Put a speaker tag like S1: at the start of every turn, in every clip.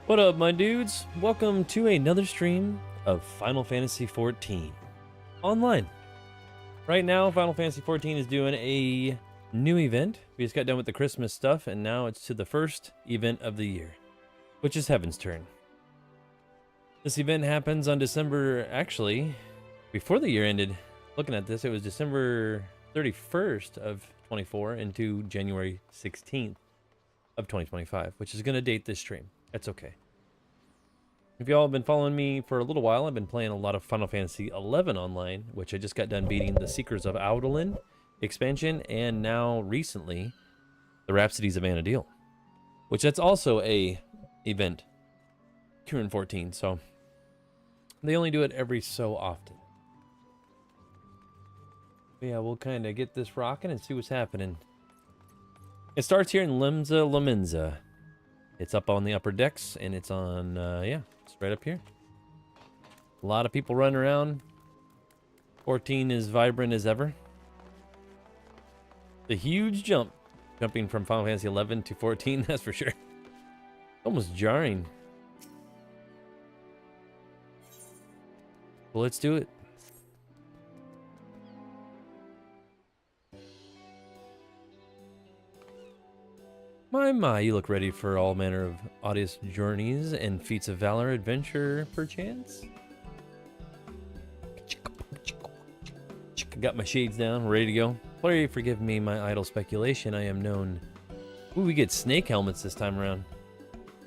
S1: What up, my dudes? Welcome to another stream of Final Fantasy XIV online. Right now, Final Fantasy XIV is doing a new event. We just got done with the Christmas stuff, and now it's to the first event of the year, which is Heavensturn. This event happens on December, actually, before the year ended. Looking at this, it was December 31st of 24 into January 16th of 2025, which is going to date this stream. That's okay. If y'all have been following me for a little while, I've been playing a lot of Final Fantasy XI online, which I just got done beating the Seekers of Audolin expansion, and now recently the Rhapsodies of Anadil, which that's also a event here in 14. So they only do it every so often. But yeah, we'll kind of get this rocking and see what's happening. It starts here in Limsa Lominsa. It's up on the upper decks, and it's on, yeah, it's right up here. A lot of people running around. 14 is vibrant as ever. The huge jump, jumping from Final Fantasy 11 to 14, that's for sure. Almost jarring. Well, let's do it. My, you look ready for all manner of odious journeys and feats of valor, adventure, perchance? Got my shades down, ready to go. Please forgive me my idle speculation. I am known. Ooh, we get snake helmets this time around.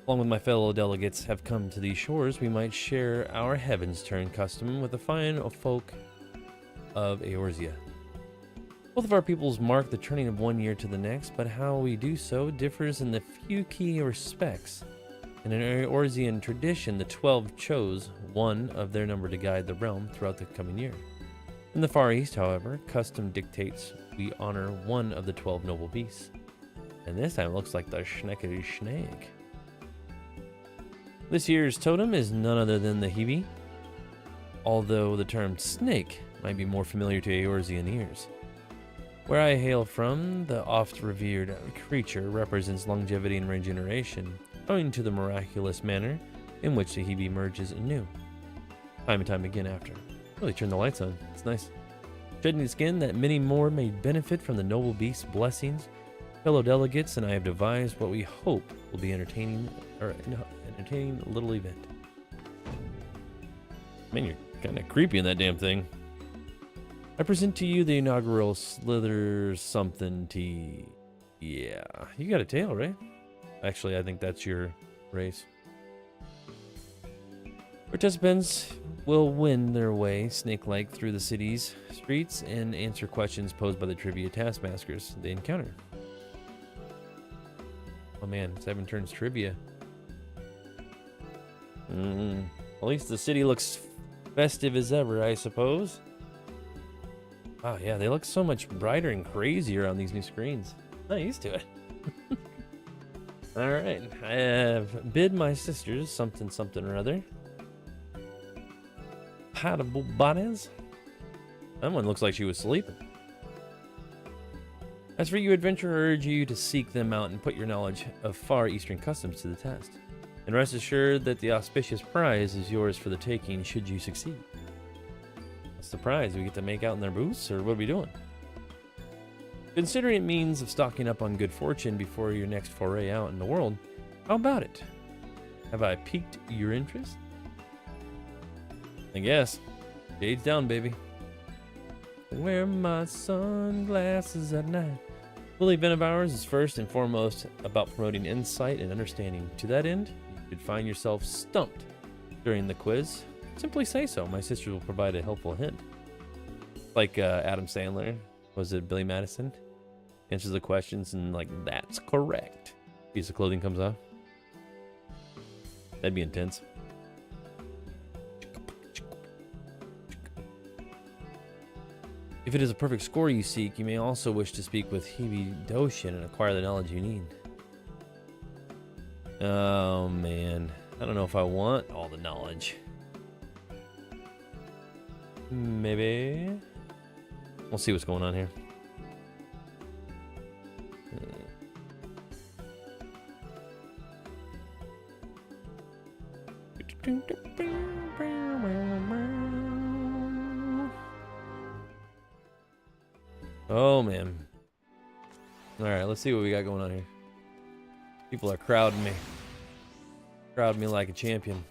S1: Along with my fellow delegates have come to these shores, we might share our Heavensturn custom with the fine folk of Eorzea. Both of our peoples mark the turning of one year to the next, but how we do so differs in the few key respects. In an Eorzean tradition, the 12 chose one of their number to guide the realm throughout the coming year. In the Far East, however, custom dictates we honor one of the 12 noble beasts. And this time it looks like the Schneckity Snake. This year's totem is none other than the Heavy, although the term snake might be more familiar to Eorzean ears. Where I hail from, the oft-revered creature represents longevity and regeneration, owing to the miraculous manner in which the Hebe emerges anew, time and time again after. Really turn the lights on, it's nice. Shedding skin that many more may benefit from the noble beast's blessings. Fellow delegates and I have devised what we hope will be entertaining little event. Man, you're kind of creepy in that damn thing. I present to you the inaugural Slither something tea. Yeah, you got a tail, right? Actually, I think that's your race. Participants will win their way snake-like through the city's streets and answer questions posed by the trivia taskmasters they encounter. Oh man, Heavensturn trivia. At least the city looks festive as ever, I suppose. Wow, yeah, they look so much brighter and crazier on these new screens. Not used to it. Alright, I have bid my sisters something or other. Compatible bodies. That one looks like she was sleeping. As for you, adventurer, I urge you to seek them out and put your knowledge of Far Eastern customs to the test. And rest assured that the auspicious prize is yours for the taking should you succeed. The prize we get to make out in their booths, or what are we doing? Considering it means of stocking up on good fortune before your next foray out in the world, how about it? Have I piqued your interest? I guess. Shades down, baby. Wear my sunglasses at night. Full event of ours is first and foremost about promoting insight and understanding. To that end, you could find yourself stumped during the quiz. Simply say so. My sister will provide a helpful hint. Like Adam Sandler, was it Billy Madison? Answers the questions and like, that's correct. Piece of clothing comes off. That'd be intense. If it is a perfect score you seek, you may also wish to speak with Hebe Doshin and acquire the knowledge you need. Oh man, I don't know if I want all the knowledge. Maybe. We'll see what's going on here. Oh, man. Alright, let's see what we got going on here. People are crowding me. Crowd me like a champion.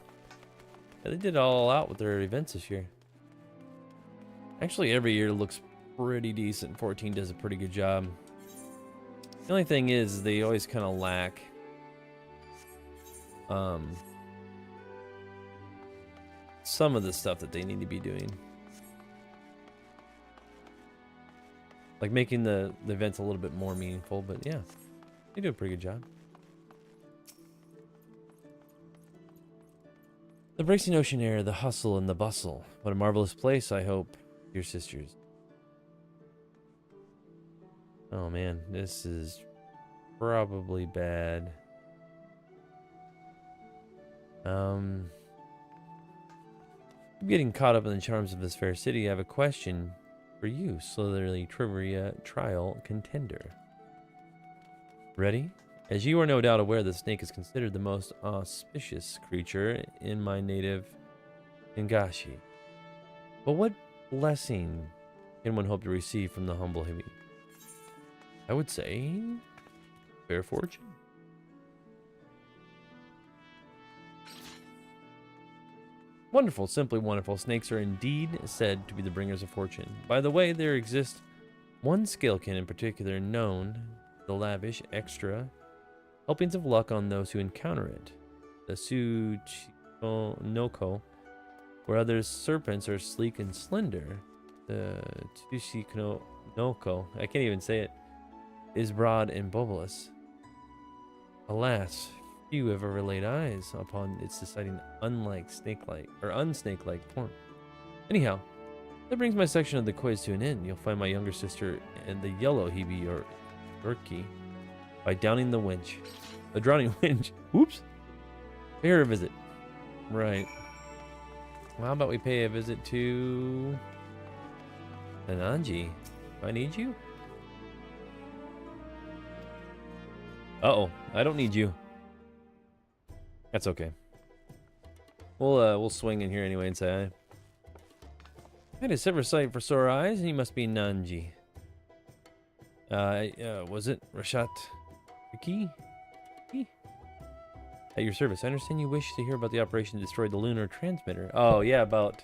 S1: Yeah, they did all out with their events this year. Actually, every year looks pretty decent. 14 does a pretty good job. The only thing is they always kind of lack some of the stuff that they need to be doing. Like making the events a little bit more meaningful, but yeah, they do a pretty good job. The bracing ocean air, the hustle and the bustle. What a marvelous place, I hope, dear sisters. Oh man, this is probably bad. I'm getting caught up in the charms of this fair city. I have a question for you, Slytherin trivia trial contender. Ready? As you are no doubt aware, the snake is considered the most auspicious creature in my native Ingashi. But what blessing can one hope to receive from the humble Hibi? I would say fair fortune. Wonderful, simply wonderful. Snakes are indeed said to be the bringers of fortune. By the way, there exists one scalekin in particular known to lavish extra helpings of luck on those who encounter it. The Tsuchinoko, where others serpents are sleek and slender. The Tsuchinoko, I can't even say it, is broad and bulbous. Alas, few have ever laid eyes upon its deciding unsnake-like form. Anyhow, that brings my section of the quiz to an end. You'll find my younger sister and the yellow Hibi or Urki by drowning the winch. Whoops. Pay her a visit. Right. Well, how about we pay a visit to Ananji? Do I need you? Uh-oh, I don't need you. That's okay. We'll swing in here anyway and say hi. I had a silver sight for sore eyes, and he must be Nanji. Was it Rashat Riki? At your service. I understand you wish to hear about the operation that destroyed the lunar transmitter. Oh, yeah, about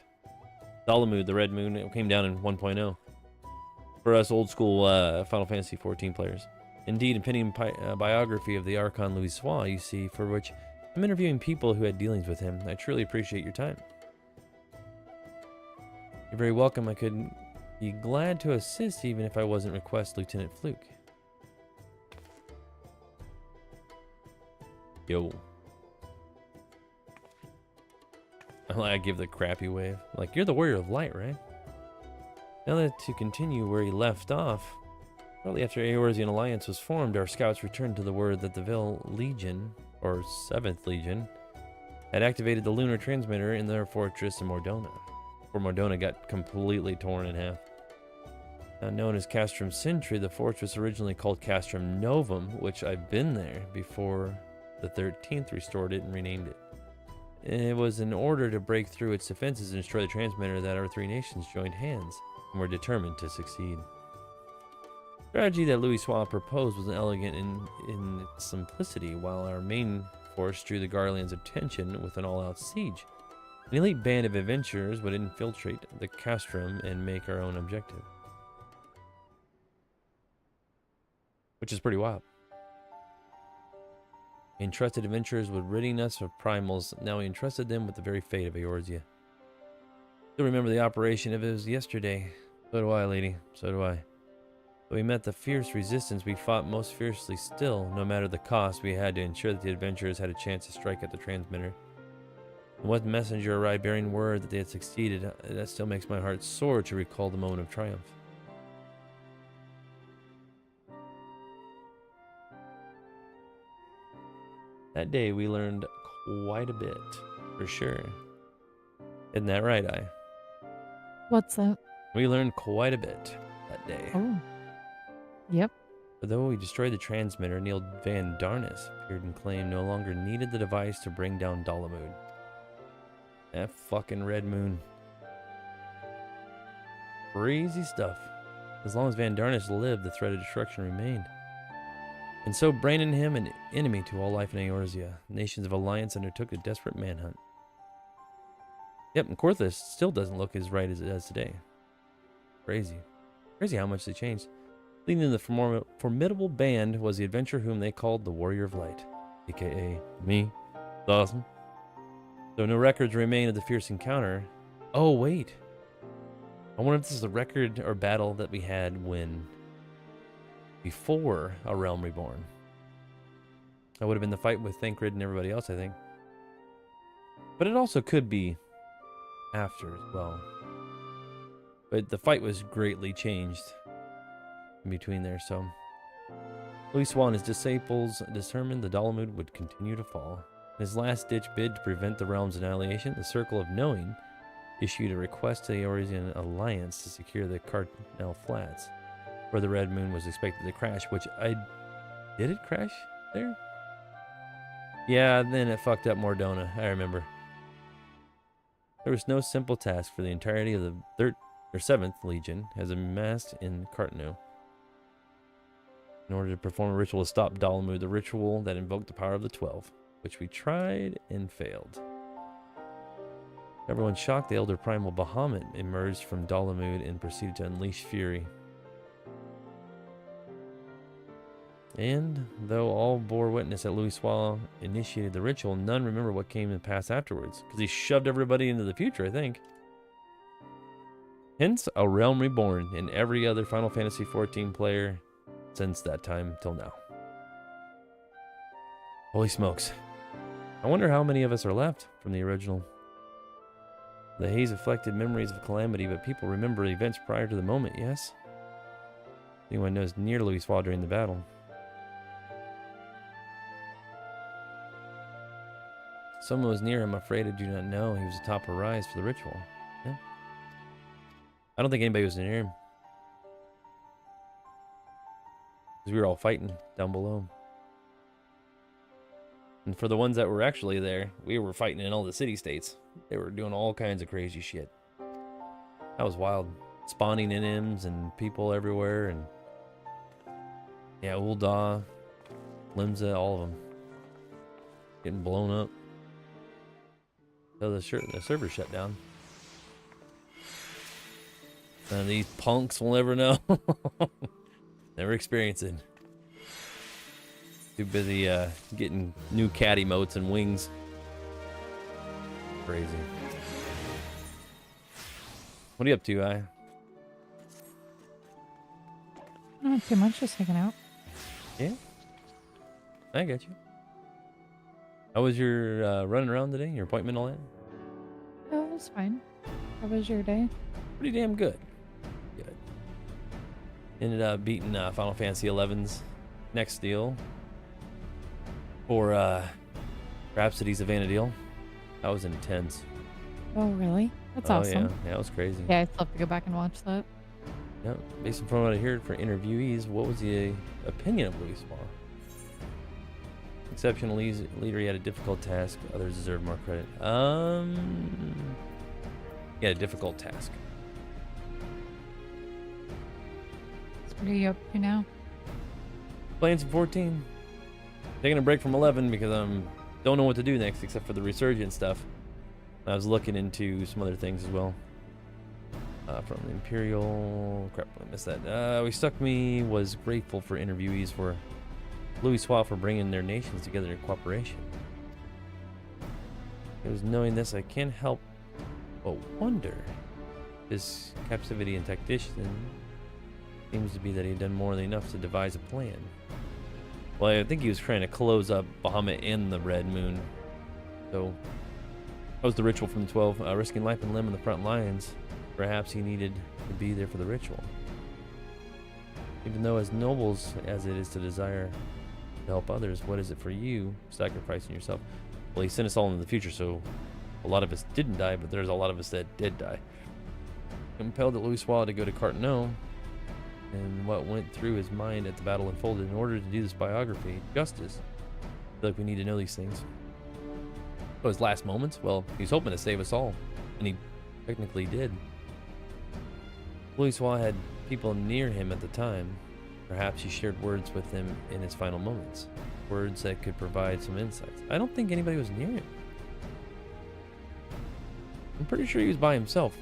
S1: Dalamud, the red moon. It came down in 1.0. For us old school Final Fantasy 14 players. Indeed, impending biography of the Archon Louis Sois, you see, for which I'm interviewing people who had dealings with him. I truly appreciate your time. You're very welcome. I could be glad to assist even if I wasn't request Lieutenant Fluke. Yo. I give the crappy wave. Like, you're the warrior of light, right? Now that to continue where he left off, shortly after Eorzean Alliance was formed, our scouts returned to the word that the Vil Legion, or 7th Legion, had activated the lunar transmitter in their fortress in Mordona. Where Mordona got completely torn in half. Now known as Castrum Sentry, the fortress originally called Castrum Novum, which I've been there before the 13th restored it and renamed it. It was in order to break through its defenses and destroy the transmitter that our three nations joined hands and were determined to succeed. The strategy that Louis Sois proposed was elegant in its simplicity, while our main force drew the Garlean's attention with an all-out siege. An elite band of adventurers would infiltrate the castrum and make our own objective. Which is pretty wild. Entrusted adventurers would ridding us of primals. Now we entrusted them with the very fate of Eorzea. Still remember the operation if it was yesterday. So do I, lady. So do I. But we met the fierce resistance. We fought most fiercely still. No matter the cost, we had to ensure that the adventurers had a chance to strike at the transmitter. And what messenger arrived bearing word that they had succeeded? That still makes my heart sore to recall the moment of triumph. That day we learned quite a bit, for sure. Isn't that right, I?
S2: What's that?
S1: We learned quite a bit that day.
S2: Oh. Yep.
S1: But though we destroyed the transmitter, Neil Van Darnus appeared and claimed no longer needed the device to bring down Dalamud. That fucking red moon. Crazy stuff. As long as Van Darnish lived, the threat of destruction remained. And so branding him an enemy to all life in Eorzea, nations of Alliance undertook a desperate manhunt. Yep, and Korthus still doesn't look as right as it does today. Crazy. Crazy how much they changed. Leading the formidable band was the adventurer whom they called the Warrior of Light, aka me. It's awesome. Though no records remain of the fierce encounter. Oh, wait. I wonder if this is a record or battle that we had before A Realm Reborn. That would have been the fight with Thancred and everybody else, I think. But it also could be after as well. But the fight was greatly changed in between there, so Louiswa and his disciples determined the Dalamud would continue to fall. In his last-ditch bid to prevent the realm's annihilation, the Circle of Knowing issued a request to the Eorzean Alliance to secure the Cartnell Flats, where the Red Moon was expected to crash, did it crash there? Yeah, then it fucked up Mordona, I remember. There was no simple task for the entirety of the 7th Legion as amassed in Cartneau. In order to perform a ritual to stop Dalamud, the ritual that invoked the power of the 12, which we tried and failed. Everyone shocked, the Elder Primal Bahamut emerged from Dalamud and proceeded to unleash fury. And though all bore witness that Louiswa initiated the ritual, none remember what came to pass afterwards, because he shoved everybody into the future, I think. Hence, A Realm Reborn and every other Final Fantasy XIV player since that time till now. Holy smokes. I wonder how many of us are left from the original. The haze reflected memories of calamity, but people remember events prior to the moment, yes? Anyone knows near Louiswa during the battle. Someone was near him, afraid I do not know. He was atop a rise for the ritual. Yeah. I don't think anybody was near him. Because we were all fighting down below. And for the ones that were actually there, we were fighting in all the city-states. They were doing all kinds of crazy shit. That was wild. Spawning inims and people everywhere. And yeah, Ul'dah, Limsa, all of them. Getting blown up. So the server shut down. None of these punks will never know. Never experience it. Too busy getting new cat emotes and wings. Crazy. What are you up to, I?
S2: Not too much, just hanging out.
S1: Yeah. I got you. How was your running around today? Your appointment, all that?
S2: Oh, it was fine. How was your day?
S1: Pretty damn good. Good. Ended up beating Final Fantasy XI's next deal for Rhapsodies of Vana'diel. That was intense.
S2: Oh, really? That's awesome.
S1: Yeah, it was crazy.
S2: Yeah, I'd love to go back and watch that.
S1: Yeah, based on what I heard for interviewees, what was the opinion of Louiswa? Exceptional leader, he had a difficult task. Others deserve more credit. He had a difficult task.
S2: So what are you up to now?
S1: Playing some 14. Taking a break from 11 because don't know what to do next except for the resurgent stuff. I was looking into some other things as well. From the Imperial... Crap, I missed that. We stuck me was grateful for interviewees for Louiswa for bringing their nations together in cooperation. It was knowing this, I can't help but wonder. His captivity and tactician seems to be that he had done more than enough to devise a plan. Well, I think he was trying to close up Bahamut and the Red Moon. So, that was the ritual from the 12, risking life and limb in the front lines. Perhaps he needed to be there for the ritual. Even though as noble as it is to desire to help others, what is it for you, sacrificing yourself? Well, he sent us all into the future, so a lot of us didn't die, but there's a lot of us that did die. Compelled at Louiswa to go to Cartneau, and what went through his mind at the battle unfolded. In order to do this biography justice, I feel like we need to know these things. Oh, his last moments? Well, he's hoping to save us all, and he technically did. Louis had people near him at the time. Perhaps he shared words with them in his final moments. Words that could provide some insights. I don't think anybody was near him. I'm pretty sure he was by himself.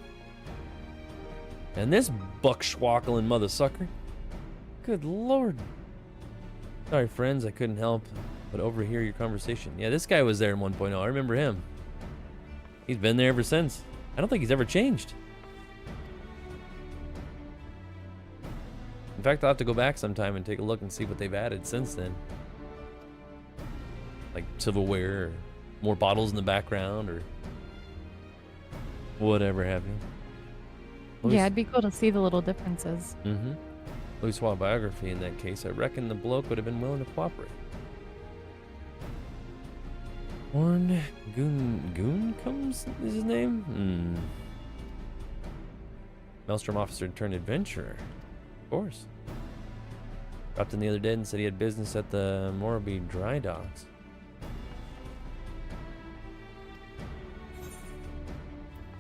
S1: And this buckschwackling mother sucker. Good lord. Sorry, friends, I couldn't help but overhear your conversation. Yeah, this guy was there in 1.0. I remember him. He's been there ever since. I don't think he's ever changed. In fact, I'll have to go back sometime and take a look and see what they've added since then. Like silverware, or more bottles in the background, or whatever have you.
S2: Yeah, it'd be cool to see the little differences.
S1: Mm-hmm. Louis biography in that case. I reckon the bloke would have been willing to cooperate. Horn Goon comes is his name? Maelstrom officer turned adventurer. Of course. Dropped in the other day and said he had business at the Morby dry docks.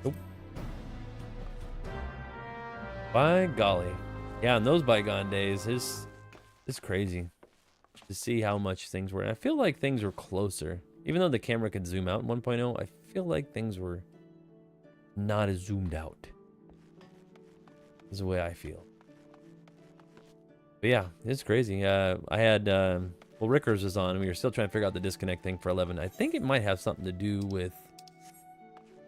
S1: Nope. By golly. Yeah, in those bygone days, it's crazy to see how much things were. And I feel like things were closer. Even though the camera could zoom out in 1.0, I feel like things were not as zoomed out. Is the way I feel. But yeah, it's crazy. I had, well, Rickers was on, and we were still trying to figure out the disconnect thing for 11. I think it might have something to do with,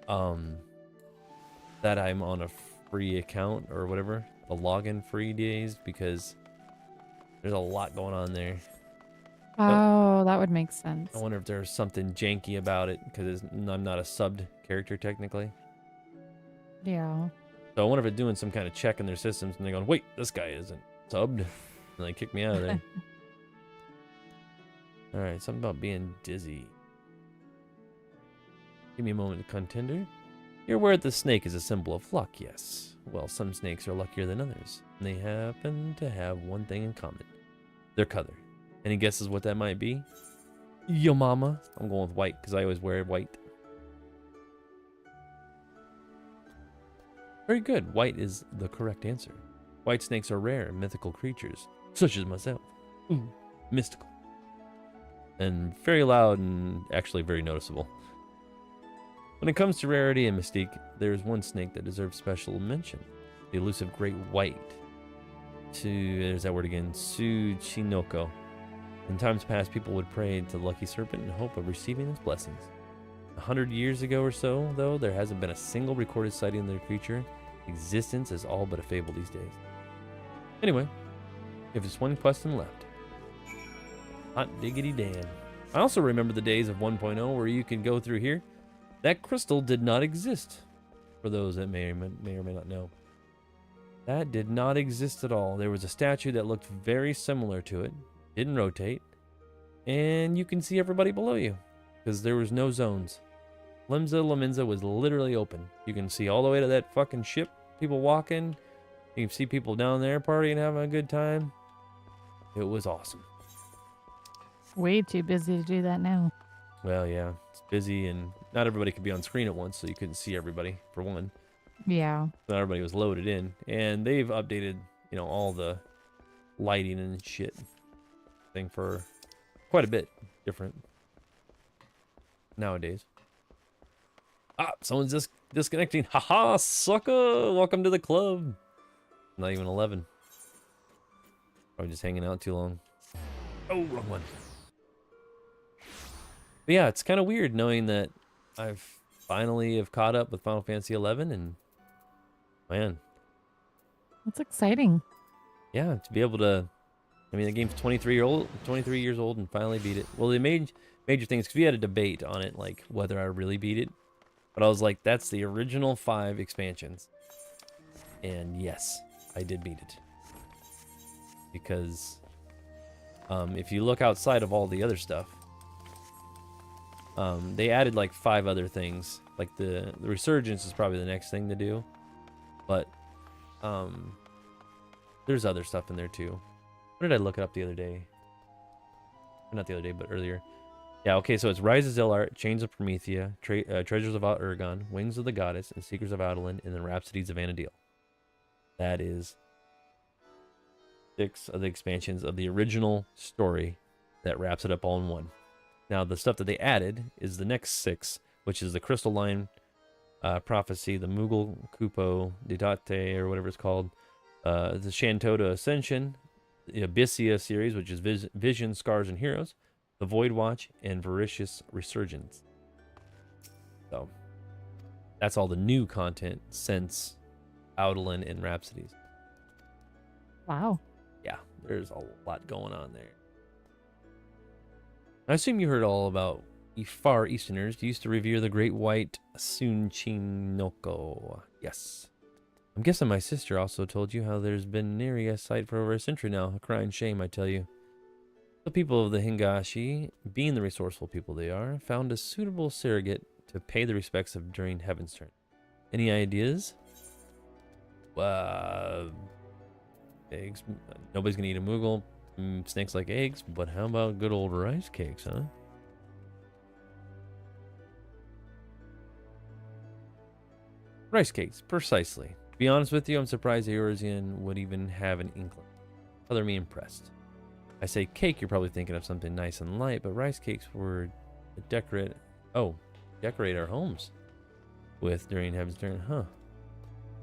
S1: that I'm on a free account or whatever. The login free days, because there's a lot going on there.
S2: Oh, that would make sense.
S1: I wonder if there's something janky about it, because I'm not a subbed character technically.
S2: Yeah.
S1: So I wonder if it's doing some kind of check in their systems, and they're going, wait, this guy isn't subbed. And they kick me out of there. Alright, something about being dizzy. Give me a moment, contender. You're aware that the snake is a symbol of luck, yes. Well, some snakes are luckier than others, and they happen to have one thing in common. Their color. Any guesses what that might be? Yo mama. I'm going with white, because I always wear white. Very good. White is the correct answer. White snakes are rare, mythical creatures, such as myself. Ooh, mystical. And very loud and actually very noticeable. When it comes to rarity and mystique, there is one snake that deserves special mention. The elusive great white. There's that word again. Tsuchinoko. In times past, people would pray to the lucky serpent in hope of receiving its blessings. 100 years ago or so, though, there hasn't been a single recorded sighting of the creature. Existence is all but a fable these days. Anyway, if there's one question left. Hot diggity damn. I also remember the days of 1.0 where you could go through here. That crystal did not exist. For those that may or may not know. That did not exist at all. There was a statue that looked very similar to it. Didn't rotate. And you can see everybody below you. Because there was no zones. Limsa Laminza was literally open. You can see all the way to that fucking ship. People walking. You can see people down there partying, having a good time. It was awesome.
S2: Way too busy to do that now.
S1: Well, yeah. It's busy and not everybody could be on screen at once, so you couldn't see everybody, for one.
S2: Yeah.
S1: Not everybody was loaded in. And they've updated, you know, all the lighting and shit thing for quite a bit different nowadays. Ah, someone's just disconnecting. Haha, sucker! Welcome to the club. Not even 11. Probably just hanging out too long. Oh, wrong one. But yeah, it's kind of weird knowing that I've finally have caught up with Final Fantasy 11, and man,
S2: That's exciting.
S1: yeah, to be able to. I mean, the game's 23 years old, and finally beat it. Well, the major things, because we had a debate on it, like whether I really beat it. But I was like, that's the original 5 expansions. And yes, I did beat it. Because if you look outside of all the other stuff, they added like 5 other things. Like the Resurgence is probably the next thing to do. But there's other stuff in there too. What did I look it up the other day? Not the other day, but earlier. Yeah, okay, so it's Rise of Zilart, Chains of Promethea, Treasures of Urgon, Wings of the Goddess, and Secrets of Adoulin, and then Rhapsodies of Anadil. That is 6 of the expansions of the original story that wraps it up all in one. Now, the stuff that they added is the next 6, which is the Crystal Line Prophecy, the Mughal Kupo Didate, or whatever it's called, the Shantota Ascension, the Abyssia series, which is Vision, Scars, and Heroes, the Void Watch, and Voricious Resurgence. So, that's all the new content since Adoulin and Rhapsodies.
S2: Wow.
S1: Yeah, there's a lot going on there. I assume you heard all about Far Easterners used to revere the great white Sunchinoko. Yes. I'm guessing my sister also told you how there's been nary a sight for over a century now. A crying shame, I tell you. The people of the Hingashi, being the resourceful people they are, found a suitable surrogate to pay the respects of during Heavensturn. Any ideas? Eggs. Nobody's gonna eat a Moogle. Snakes like eggs, but how about good old rice cakes, huh? Rice cakes, precisely. To be honest with you, I'm surprised the Eorzean would even have an inkling. Other me impressed. I say cake, you're probably thinking of something nice and light, but rice cakes were decorate our homes with during Heavensturn, huh?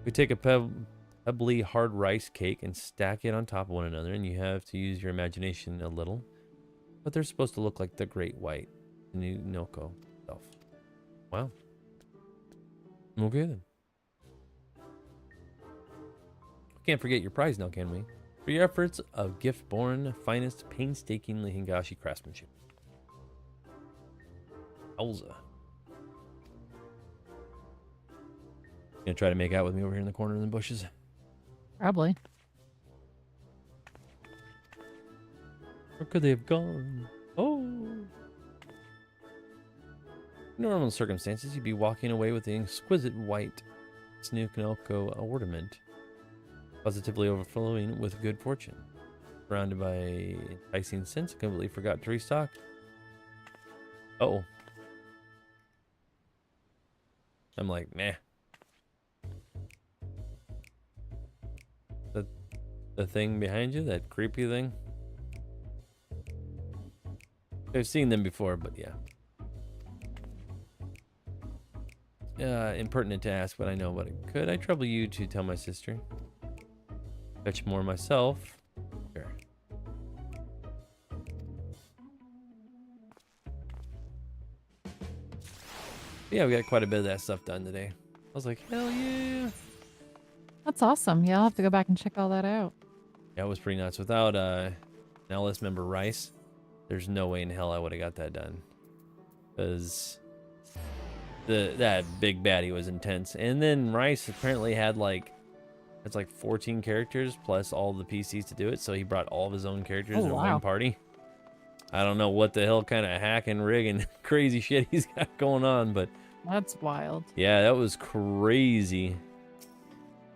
S1: We take a pebbly hard rice cake and stack it on top of one another, and you have to use your imagination a little. But they're supposed to look like the Great White Noko self. Wow. Okay then. Can't forget your prize now, can we? For your efforts of gift-born, finest, painstakingly Hingashi craftsmanship. Elza. Gonna try to make out with me over here in the corner in the bushes.
S2: Probably.
S1: Where could they have gone? Oh. In normal circumstances, you'd be walking away with the exquisite white Snooknoko ornament, positively overflowing with good fortune. Surrounded by enticing scents, completely forgot to restock. Uh-oh. I'm like, meh. The thing behind you, that creepy thing? I've seen them before, but yeah. Impertinent to ask, but I know what it could. I trouble you to tell my sister. Fetch more myself. Sure. Yeah, we got quite a bit of that stuff done today. I was like, hell yeah.
S2: That's awesome. Yeah, I'll have to go back and check all that out.
S1: Yeah, it was pretty nuts. Without an LS member Rice, there's no way in hell I would have got that done. Because that big baddie was intense. And then Rice apparently had it's like 14 characters plus all the PCs to do it. So he brought all of his own characters in one party. I don't know what the hell kind of hack and rig and crazy shit he's got going on, but
S2: that's wild.
S1: Yeah, that was crazy.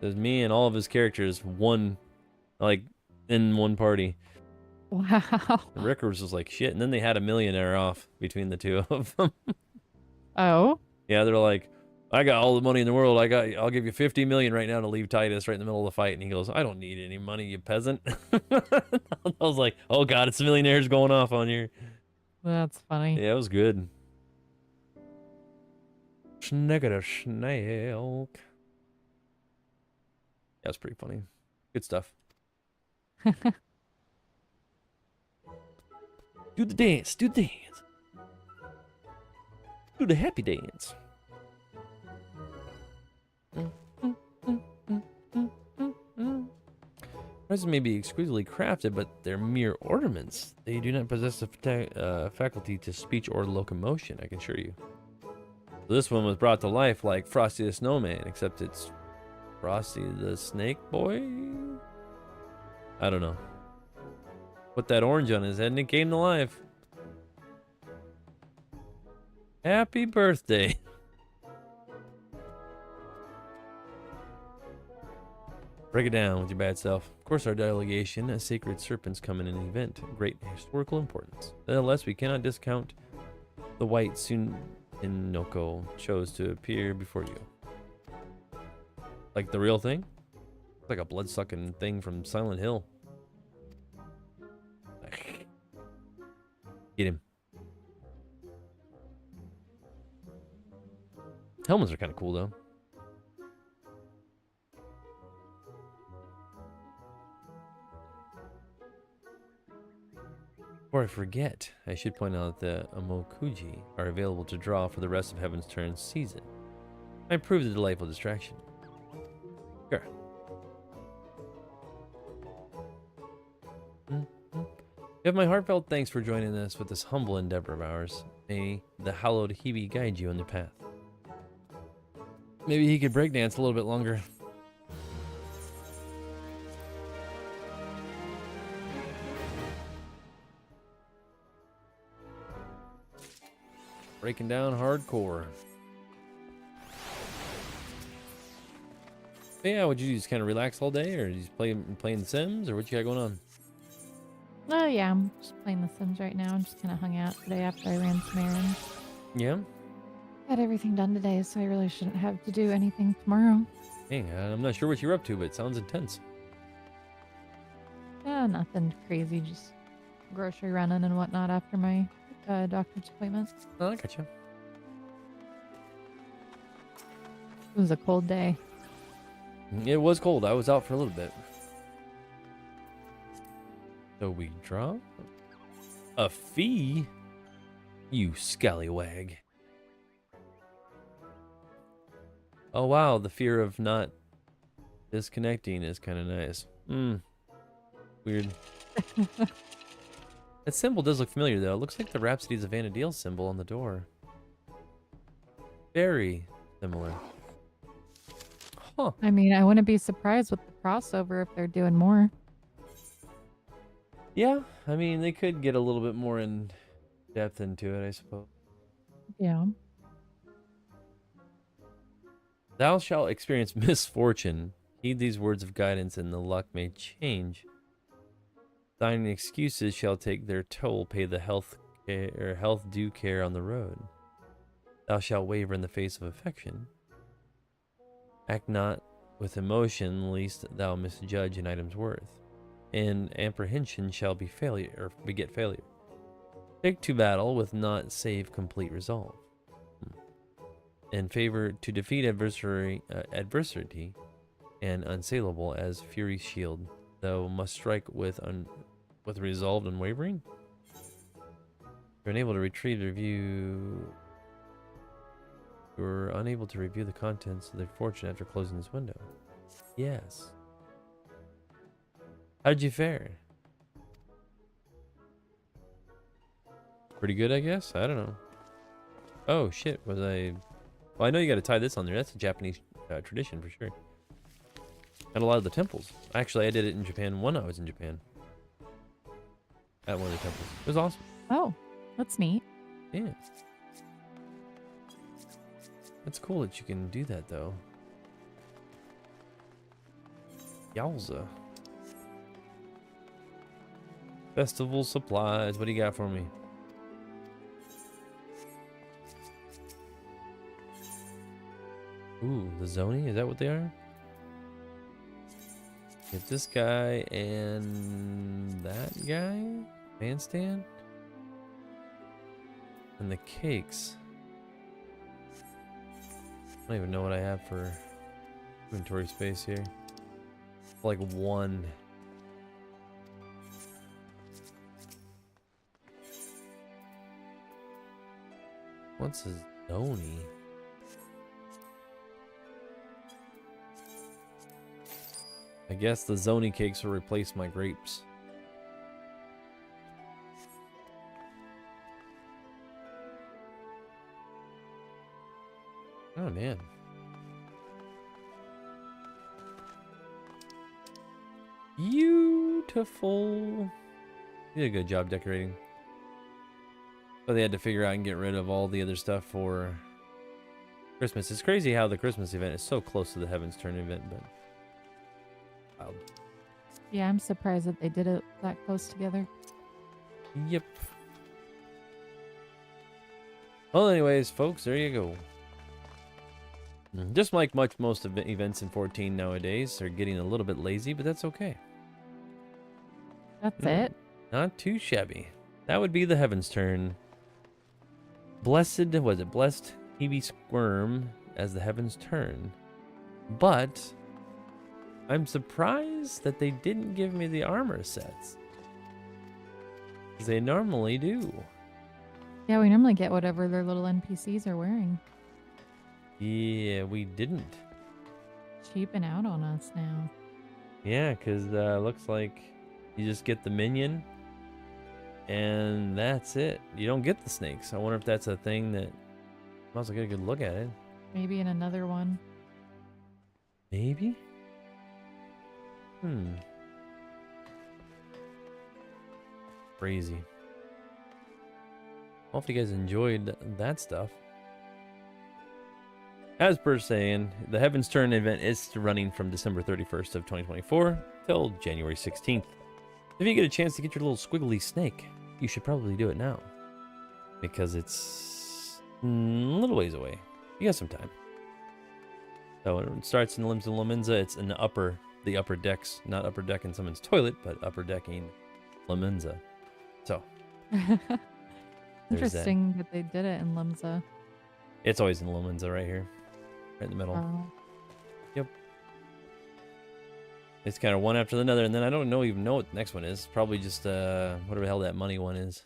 S1: There's me and all of his characters in one party.
S2: Wow.
S1: Rick was just like shit, and then they had a millionaire off between the two of them.
S2: Oh?
S1: Yeah, they're like, I got all the money in the world. I'll give you 50 million right now to leave Titus right in the middle of the fight. And he goes, I don't need any money, you peasant. I was like, oh god, it's the millionaires going off on here.
S2: That's funny.
S1: Yeah, it was good. Snail. That was pretty funny. Good stuff. Do the dance. Do the dance. Do the happy dance. Prizes may be exquisitely crafted, but they're mere ornaments. They do not possess the faculty to speech or locomotion, I can assure you. So this one was brought to life like Frosty the Snowman, except it's Frosty the Snake Boy? I don't know. Put that orange on his head and it came to life. Happy birthday. Break it down with your bad self. Of course, our delegation, Sacred Serpents, come in an event of great historical importance. Nevertheless, we cannot discount The white Tsunoko chose to appear before you. Like the real thing? Like a blood-sucking thing from Silent Hill. Get him. Helmets are kind of cool, though. Before I forget, I should point out that Amokuji are available to draw for the rest of Heavensturn season. I proved a delightful distraction. Sure. You have my heartfelt thanks for joining us with this humble endeavor of ours. May the hallowed Hebe guide you on the path. Maybe he could breakdance a little bit longer. Breaking down hardcore. But yeah, would you just kind of relax all day, or just playing Sims, or what you got going on?
S2: Oh yeah, I'm just playing The Sims right now. I'm just kind of hung out today after I ran some errands.
S1: Yeah.
S2: Got everything done today, so I really shouldn't have to do anything tomorrow.
S1: Hey, I'm not sure what you're up to, but it sounds intense.
S2: Nothing crazy, just grocery running and whatnot after my doctor's appointment.
S1: Oh, I gotcha.
S2: It was a cold day.
S1: It was cold. I was out for a little bit. So we draw a fee? You scallywag. Oh wow, the fear of not disconnecting is kind of nice. Weird. That symbol does look familiar though. It looks like the Rhapsodies of Vana'diel symbol on the door. Very similar. Huh.
S2: I mean, I wouldn't be surprised with the crossover if they're doing more.
S1: Yeah, I mean, they could get a little bit more in depth into it, I suppose.
S2: Yeah.
S1: Thou shalt experience misfortune. Heed these words of guidance, and the luck may change. Thine excuses shall take their toll. Pay the health due care on the road. Thou shalt waver in the face of affection. Act not with emotion, lest thou misjudge an item's worth. And apprehension shall be failure, or beget failure. Take to battle with not save complete resolve. In favor to defeat adversity and unassailable as fury's shield, thou must strike with resolved unwavering. You're unable to You're unable to review the contents of their fortune after closing this window. Yes. How did you fare? Pretty good, I guess? I don't know. Oh, shit. Was I... Well, I know you got to tie this on there. That's a Japanese tradition for sure. At a lot of the temples. Actually, I did it in Japan when I was in Japan. At one of the temples. It was awesome.
S2: Oh, that's neat.
S1: Yeah. That's cool that you can do that, though. Yowza. Festival supplies. What do you got for me? Ooh, the Zoni? Is that what they are? Get this guy and that guy? Bandstand? And the cakes. I don't even know what I have for inventory space here. Like one. What's his Zoni? I guess the Zoni cakes will replace my grapes. Oh, man. Beautiful. You did a good job decorating. But they had to figure out and get rid of all the other stuff for Christmas. It's crazy how the Christmas event is so close to the Heavensturn event, but... Wild.
S2: Yeah, I'm surprised that they did it that close together.
S1: Yep. Well, anyways, folks, there you go. Just like most of the events in 14 nowadays are getting a little bit lazy, but that's okay.
S2: That's it.
S1: Not too shabby. That would be the Heavensturn. Blessed Hebe Squirm as the Heavensturn. But I'm surprised that they didn't give me the armor sets. 'Cause they normally do.
S2: Yeah, we normally get whatever their little NPCs are wearing.
S1: Yeah, we didn't.
S2: Cheaping out on us now.
S1: Yeah, because looks like you just get the minion and that's it. You don't get the snakes. I wonder if that's a thing that... I'll also get a good look at it.
S2: Maybe in another one.
S1: Maybe? Crazy. Hopefully you guys enjoyed that stuff. As per saying, the Heavensturn event is running from December 31st of 2024 till January 16th. If you get a chance to get your little squiggly snake, you should probably do it now. Because it's a little ways away. You got some time. So it starts in Limbs and Lemenza. It's in the upper decks. Not upper deck in someone's toilet, but upper decking Lemenza. So.
S2: Interesting that they did it in Limsa.
S1: It's always in Lemenza right here. Right in the middle. Yep. It's kind of one after another, and then I don't even know what the next one is. Probably just whatever the hell that money one is.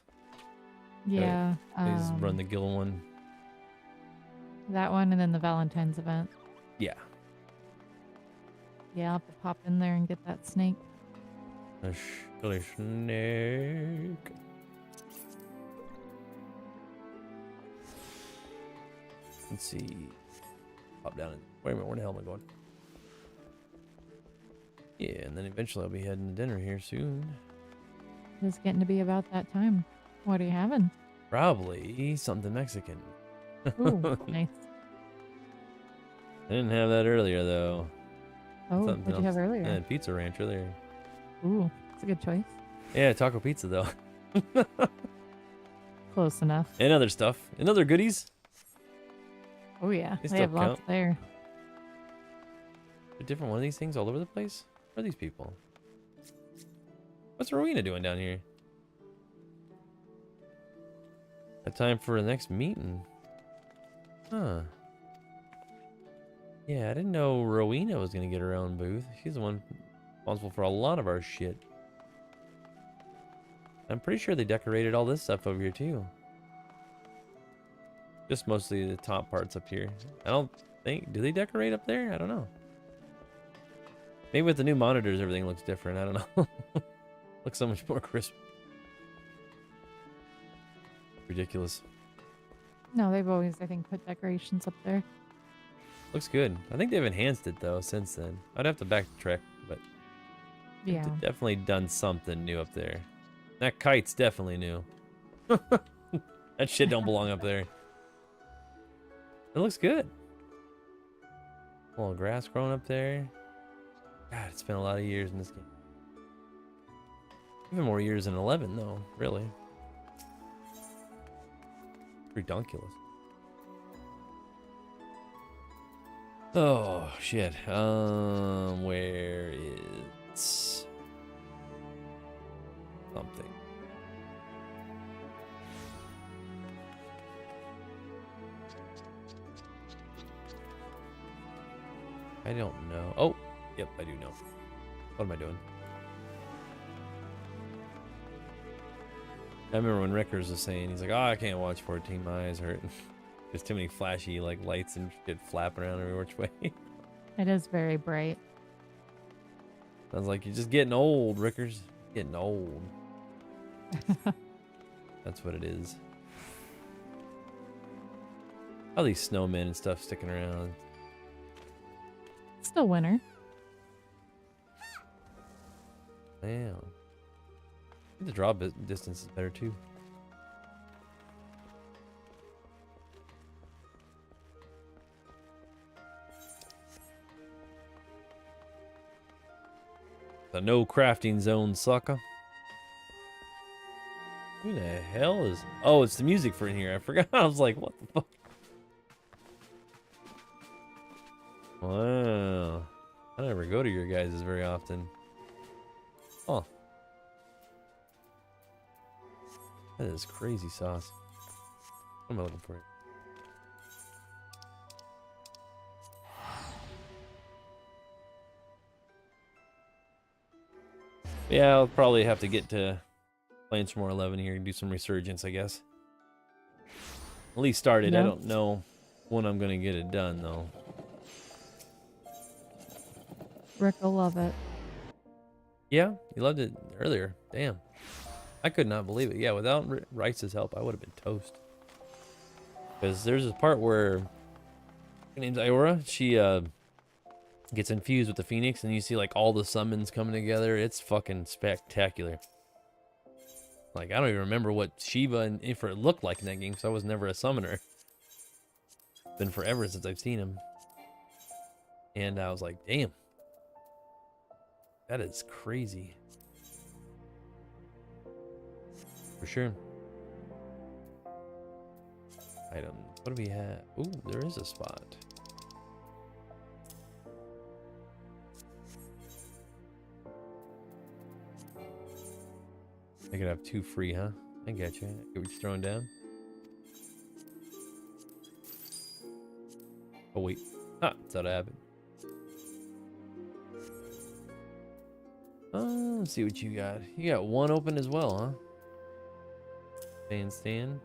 S2: Yeah.
S1: They just run the Guild one.
S2: That one and then the Valentine's event.
S1: Yeah.
S2: Yeah, I'll have to pop in there and get that snake.
S1: A snake. Let's see. Pop down and wait a minute, where the hell am I going? Yeah, and then eventually I'll be heading to dinner here soon.
S2: It's getting to be about that time. What are you having?
S1: Probably something Mexican.
S2: Ooh, nice.
S1: I didn't have that earlier though.
S2: Oh, what'd you have earlier?
S1: I had Pizza Ranch earlier.
S2: Ooh, that's a good choice.
S1: Yeah, taco pizza though.
S2: Close enough.
S1: And other stuff. And other goodies.
S2: Oh yeah,
S1: They
S2: they have
S1: still
S2: lots
S1: count.
S2: there.
S1: A different one of these things all over the place? Who are these people? What's Rowena doing down here? A time for the next meeting. Huh. Yeah, I didn't know Rowena was gonna get her own booth. She's the one responsible for a lot of our shit. I'm pretty sure they decorated all this stuff over here too. Just mostly the top parts up here. I don't think... Do they decorate up there? I don't know. Maybe with the new monitors, everything looks different. I don't know. Looks so much more crisp. Ridiculous.
S2: No, they've always, I think, put decorations up there.
S1: Looks good. I think they've enhanced it, though, since then. I'd have to backtrack, but...
S2: Yeah.
S1: They've definitely done something new up there. That kite's definitely new. That shit don't belong up there. It looks good. A little grass growing up there. God, it's been a lot of years in this game. Even more years than 11, though, really. Redonkulous. Oh, shit. Where is... something? I don't know. Oh, yep, I do know. What am I doing? I remember when Rickers was saying, he's like, oh, I can't watch 14, my eyes hurt. There's too many flashy like lights and shit flapping around every which way.
S2: It is very bright.
S1: I was like, you're just getting old, Rickers. Getting old. That's what it is. All these snowmen and stuff sticking around.
S2: It's still winter.
S1: Damn. I think the draw distance is better too. The no crafting zone, sucker. Who the hell is... Oh, it's the music for in here. I forgot. I was like, what the fuck? Wow. I never go to your guys' very often. Oh. That is crazy sauce. What am I looking for? Yeah, I'll probably have to get to playing some more 11 here and do some resurgence, I guess. At least started.
S2: Yeah.
S1: I don't know when I'm gonna get it done though.
S2: Rick will love it.
S1: Yeah, you loved it earlier. Damn. I could not believe it. Yeah, without Rice's help, I would have been toast. Because there's a part where her name's Iora. She gets infused with the Phoenix, and you see like all the summons coming together. It's fucking spectacular. Like, I don't even remember what Shiva and Ifrit looked like in that game, because I was never a summoner. It's been forever since I've seen him. And I was like, damn. That is crazy. For sure. Items. What do we have? Ooh, there is a spot. I could have 2 free, huh? I get you. Get what you're throwing down. Oh, wait. Ah, it's out of habit. Let's see what you got. You got 1 open as well, huh? Stand.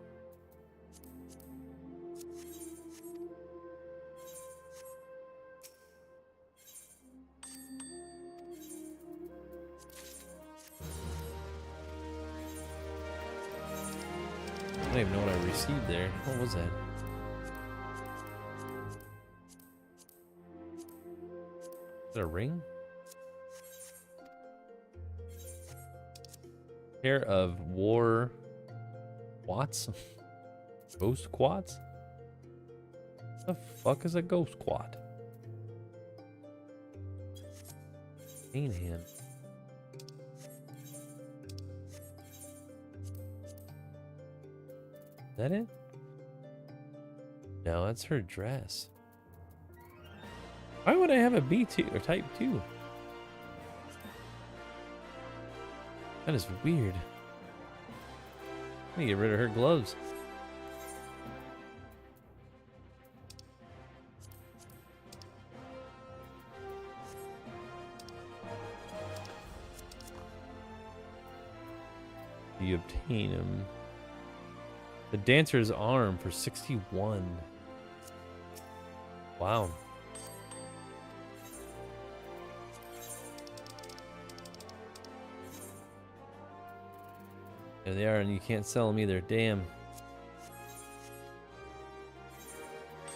S1: I don't even know what I received there. What was that? Is that a ring? Pair of war quads? Ghost quads? The fuck is a ghost quad? Pain hand. Is that it? No, that's her dress. Why would I have a B2 or type 2? That is weird. Let me get rid of her gloves. You obtain him. The dancer's arm for 61. Wow. There they are, and you can't sell them either. Damn.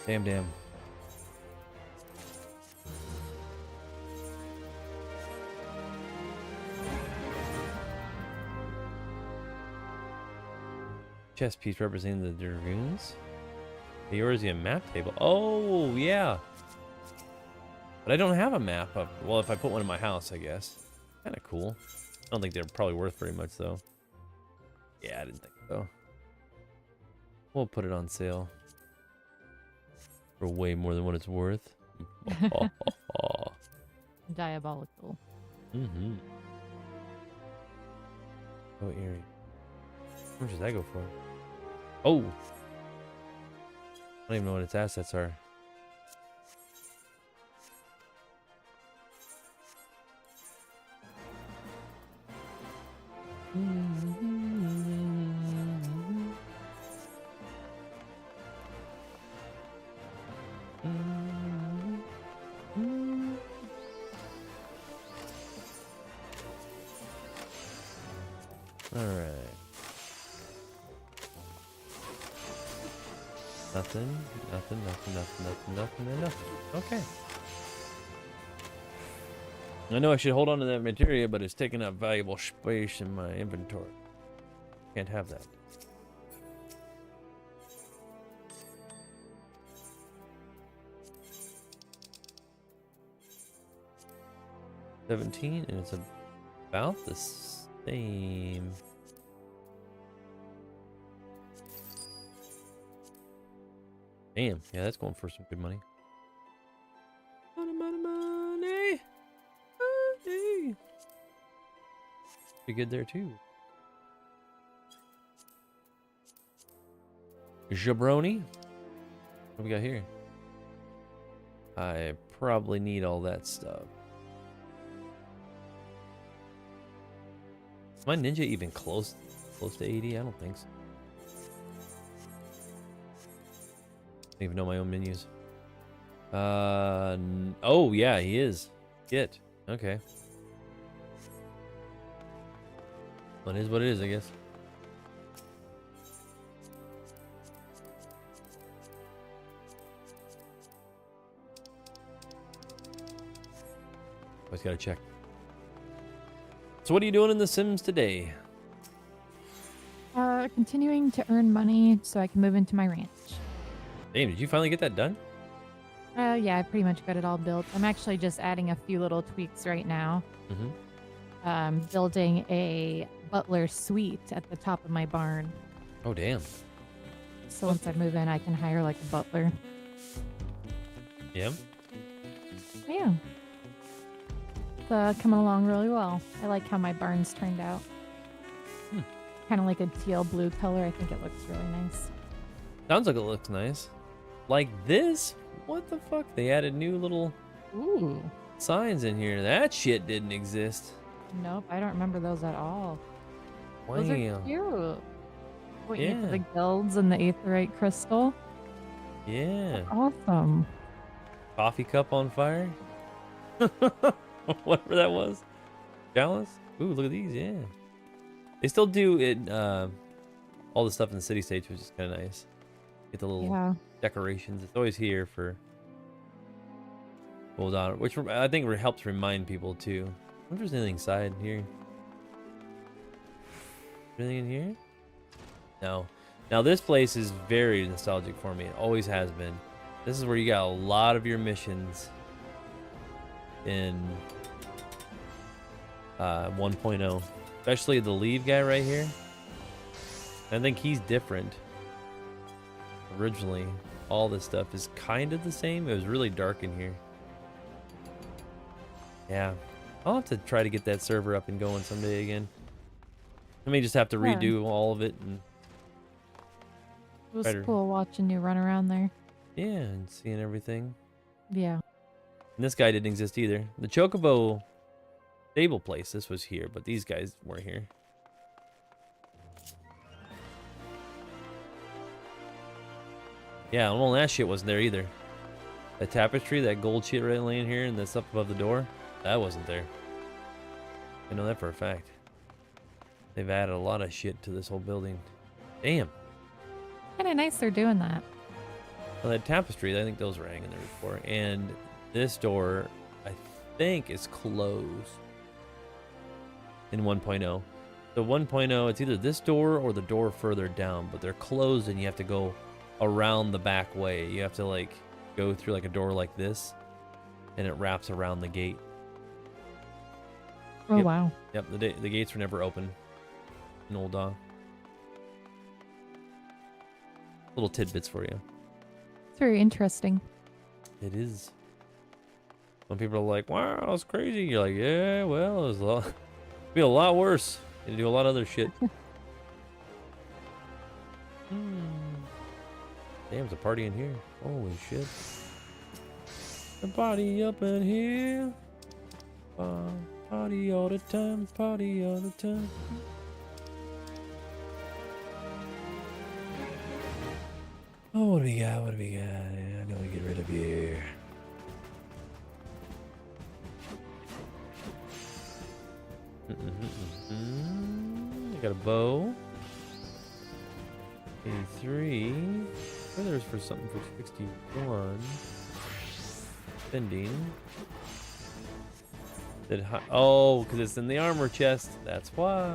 S1: Damn. Chess piece representing the dragoons. Yours a map table. Oh yeah. But I don't have a map up. Well, if I put one in my house, I guess. Kind of cool. I don't think they're probably worth very much though. Yeah, I didn't think so. We'll put it on sale for way more than what it's worth.
S2: Diabolical.
S1: Mm-hmm. Oh, eerie. How much does that go for? Oh! I don't even know what its assets are. Alright. Nothing. Okay. I know I should hold on to that materia, but it's taking up valuable space in my inventory. Can't have that. $17, and it's about the same. Damn. Yeah, that's going for some good money. Money, money, money. Money. Pretty good there, too. Jabroni. What do we got here? I probably need all that stuff. Is my ninja even close to 80? I don't think so. I don't even know my own menus. Oh yeah, he is. Get. Okay. What is what it is, I guess. Always gotta check. So what are you doing in The Sims today?
S2: Continuing to earn money so I can move into my ranch.
S1: Damn, did you finally get that done?
S2: Yeah, I pretty much got it all built. I'm actually just adding a few little tweaks right now. Building a butler suite at the top of my barn.
S1: Oh, damn.
S2: So once I move in, I can hire like a butler.
S1: Yeah.
S2: Yeah. It's coming along really well. I like how my barn's turned out. Kind of like a teal blue color. I think it looks really nice.
S1: Sounds like it looks nice. Like this? What the fuck? They added new little signs in here. That shit didn't exist.
S2: Nope, I don't remember those at all.
S1: Wow.
S2: Those are cute. What, you
S1: Yeah.
S2: get the gilds and the aetherite crystal?
S1: Yeah.
S2: That's awesome.
S1: Coffee cup on fire? Whatever that was. Chalice? Ooh, look at these, yeah. They still do it, all the stuff in the city states, which is kind of nice. Get the little decorations. It's always here for Hold on, which I think helps remind people too. I wonder if there's anything inside here. Anything in here? No. Now this place is very nostalgic for me. It always has been. This is where you got a lot of your missions in 1.0. Especially the lead guy right here. I think he's different. Originally, all this stuff is kind of the same. It was really dark in here. Yeah. I'll have to try to get that server up and going someday again. I may just have to redo all of it. And
S2: it was cool watching you run around there.
S1: Yeah, and seeing everything.
S2: Yeah.
S1: And this guy didn't exist either. The Chocobo stable place, this was here, but these guys weren't here. Yeah, well, that shit wasn't there either. That tapestry, that gold shit right laying here and that's up above the door, that wasn't there. I know that for a fact. They've added a lot of shit to this whole building. Damn.
S2: Kind of nice they're doing that.
S1: Well, that tapestry, I think those were hanging there before. And this door, I think, is closed in 1.0. The 1.0, it's either this door or the door further down, but they're closed and you have to go around the back way. You have to like go through like a door like this and it wraps around the gate.
S2: Oh,
S1: yep.
S2: Wow.
S1: Yep, the gates were never open in Old Dawn. Little tidbits for you.
S2: It's very interesting.
S1: It is. When people are like, wow, that's crazy. You're like, yeah, well, it was be a lot worse. You do a lot of other shit. Damn, it's a party in here. Holy shit. A party up in here. Party all the time. Party all the time. Oh, what do we got? What do we got? I know we get rid of you. I got a bow. 83. Oh, there's for something for 61. Spending. Oh, because it's in the armor chest. That's why.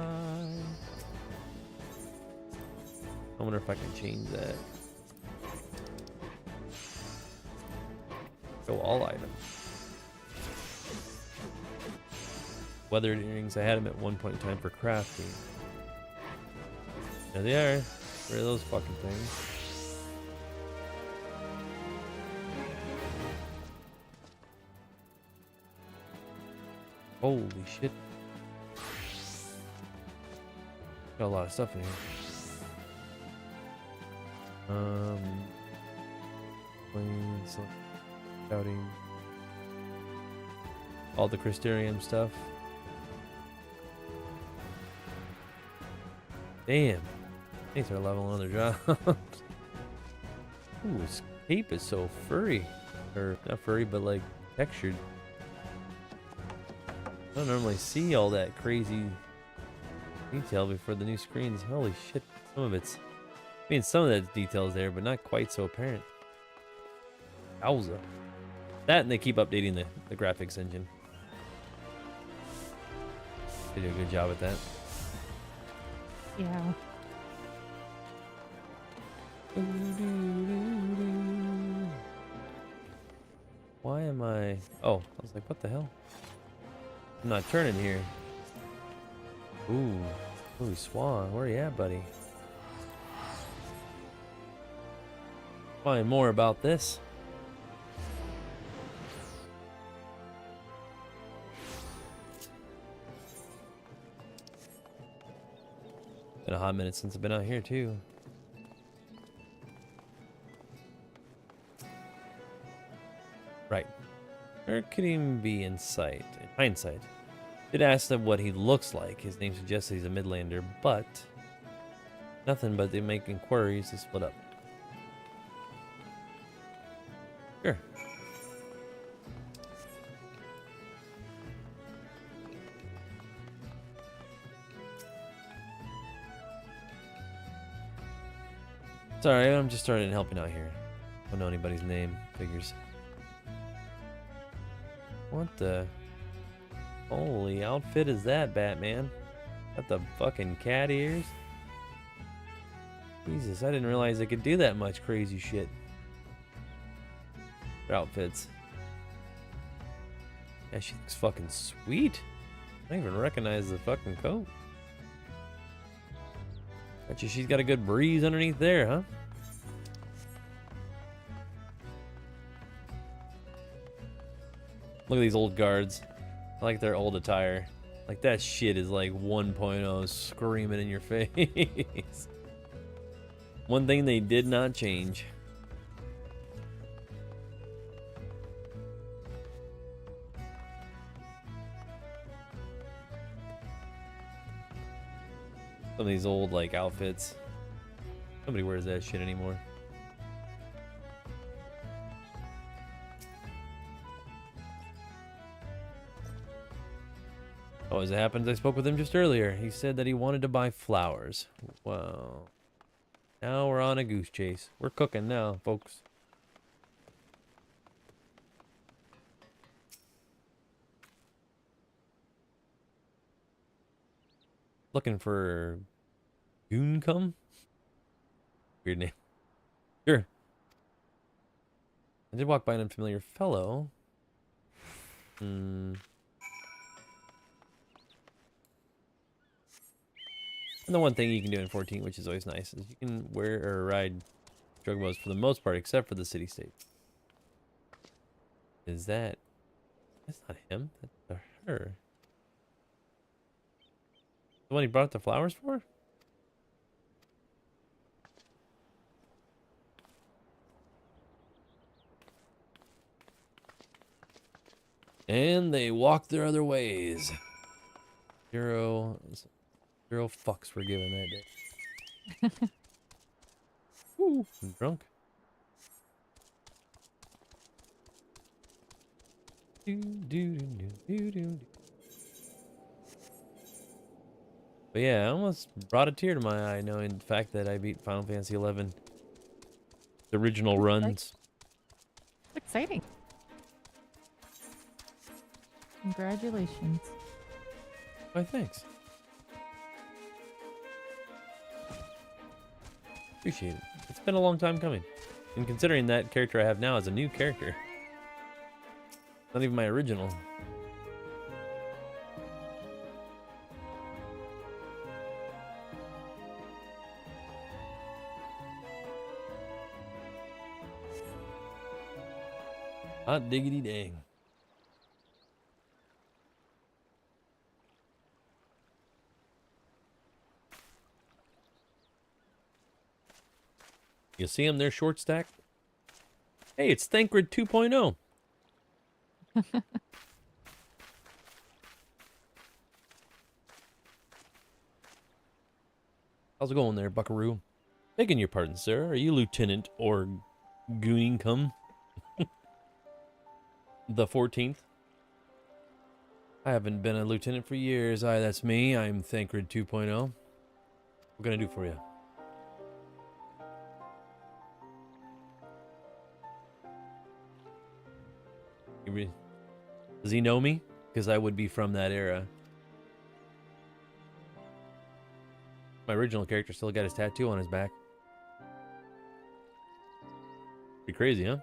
S1: I wonder if I can change that. Go all items. Weathered earrings. I had them at one point in time for crafting. There they are. Rid of those fucking things. Holy shit. Got a lot of stuff in here. Planes, shouting. All the Crystarium stuff. Damn. They start leveling on their jobs. Ooh, his cape is so furry. Or, not furry, but like textured. I don't normally see all that crazy detail before the new screens. Holy shit. Some of it's... I mean, some of that detail's there, but not quite so apparent. Wowza. That, and they keep updating the graphics engine. They do a good job at that.
S2: Yeah.
S1: Why am I... Oh, I was like, what the hell? I'm not turning here. Ooh. Ooh, Swan. Where you at, buddy? Find more about this. Been a hot minute since I've been out here, too. Right. Where could he even be in sight? In hindsight. Did ask them what he looks like. His name suggests he's a Midlander, but nothing but they make inquiries to split up. Sure. Sorry, I'm just starting helping out here. Don't know anybody's name. Figures. What the... Holy outfit is that, Batman? Got the fucking cat ears? Jesus, I didn't realize they could do that much crazy shit. Their outfits. Yeah, she looks fucking sweet. I don't even recognize the fucking coat. Bet you she's got a good breeze underneath there, huh? Look at these old guards. I like their old attire. Like that shit is like 1.0 screaming in your face. One thing they did not change. Some of these old like outfits. Nobody wears that shit anymore. Oh, as it happens, I spoke with him just earlier. He said that he wanted to buy flowers. Wow. Now we're on a goose chase. We're cooking now, folks. Looking for Gooncum? Weird name. Sure. I did walk by an unfamiliar fellow. And the one thing you can do in 14, which is always nice, is you can wear or ride drug modes for the most part, except for the city-state. Is that... That's not him. That's her. The one he brought the flowers for? And they walk their other ways. Zero fucks were given that day. Ooh, I'm drunk. But yeah, I almost brought a tear to my eye knowing the fact that I beat Final Fantasy XI. The original runs.
S2: Exciting. Congratulations.
S1: Why, thanks. Appreciate it. It's been a long time coming. And considering that character I have now is a new character. Not even my original. Hot diggity dang. You see him there, short stack? Hey, it's Thancred 2.0. How's it going there, buckaroo? Begging your pardon, sir. Are you Lieutenant or Gooning the 14th? I haven't been a lieutenant for years. Aye, that's me. I'm Thancred 2.0. What can I do for you? Does he know me? Because I would be from that era. My original character still got his tattoo on his back. Pretty crazy, huh?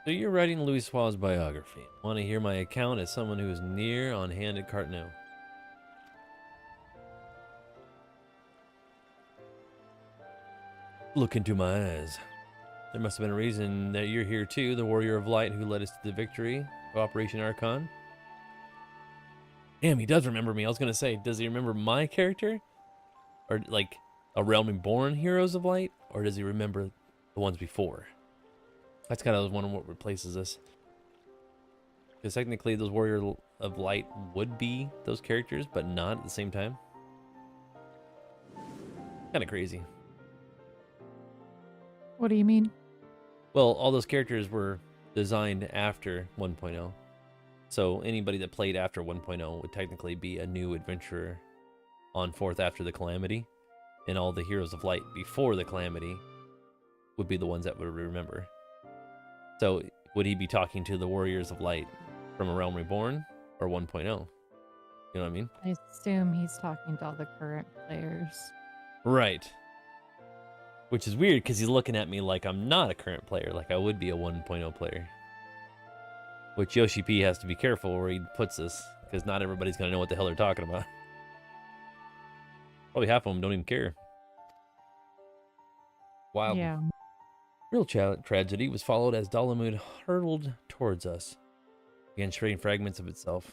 S1: So you're writing Louis Suave's biography. Want to hear my account as someone who is near on hand at Cartneau? Look into my eyes. There must have been a reason that you're here too, the warrior of light who led us to the victory of Operation Archon. Damn, he does remember me. I was going to say, does he remember my character? Or like a Realm Reborn Heroes of Light? Or does he remember the ones before? That's kind of one what replaces this. Because technically those Warrior of Light would be those characters, but not at the same time. Kind of crazy.
S2: What do you mean?
S1: Well, all those characters were designed after 1.0. So anybody that played after 1.0 would technically be a new adventurer on 4th after the Calamity. And all the Heroes of Light before the Calamity would be the ones that would remember. So would he be talking to the Warriors of Light from A Realm Reborn or 1.0? You know what I mean?
S2: I assume he's talking to all the current players.
S1: Right. Which is weird because he's looking at me like I'm not a current player, like I would be a 1.0 player. Which Yoshi P has to be careful where he puts this, because not everybody's going to know what the hell they're talking about. Probably half of them don't even care. Wild.
S2: Yeah.
S1: Real tragedy was followed as Dalamud hurtled towards us, began shredding fragments of itself.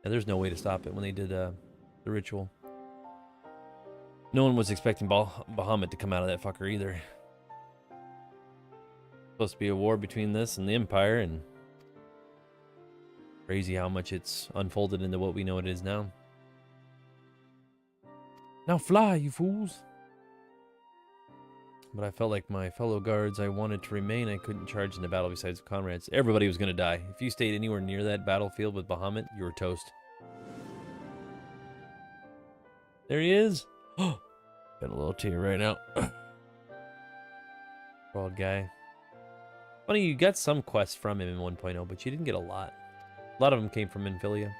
S1: And there's no way to stop it when they did the ritual. No one was expecting Bahamut to come out of that fucker either. Supposed to be a war between this and the Empire, and crazy how much it's unfolded into what we know it is now. Now fly, you fools! But I felt like my fellow guards, I wanted to remain. I couldn't charge in the battle besides comrades. Everybody was going to die. If you stayed anywhere near that battlefield with Bahamut, you were toast. There he is! Got a little tear right now. Bald guy. Funny, you got some quests from him in 1.0, but you didn't get a lot. A lot of them came from Minfilia.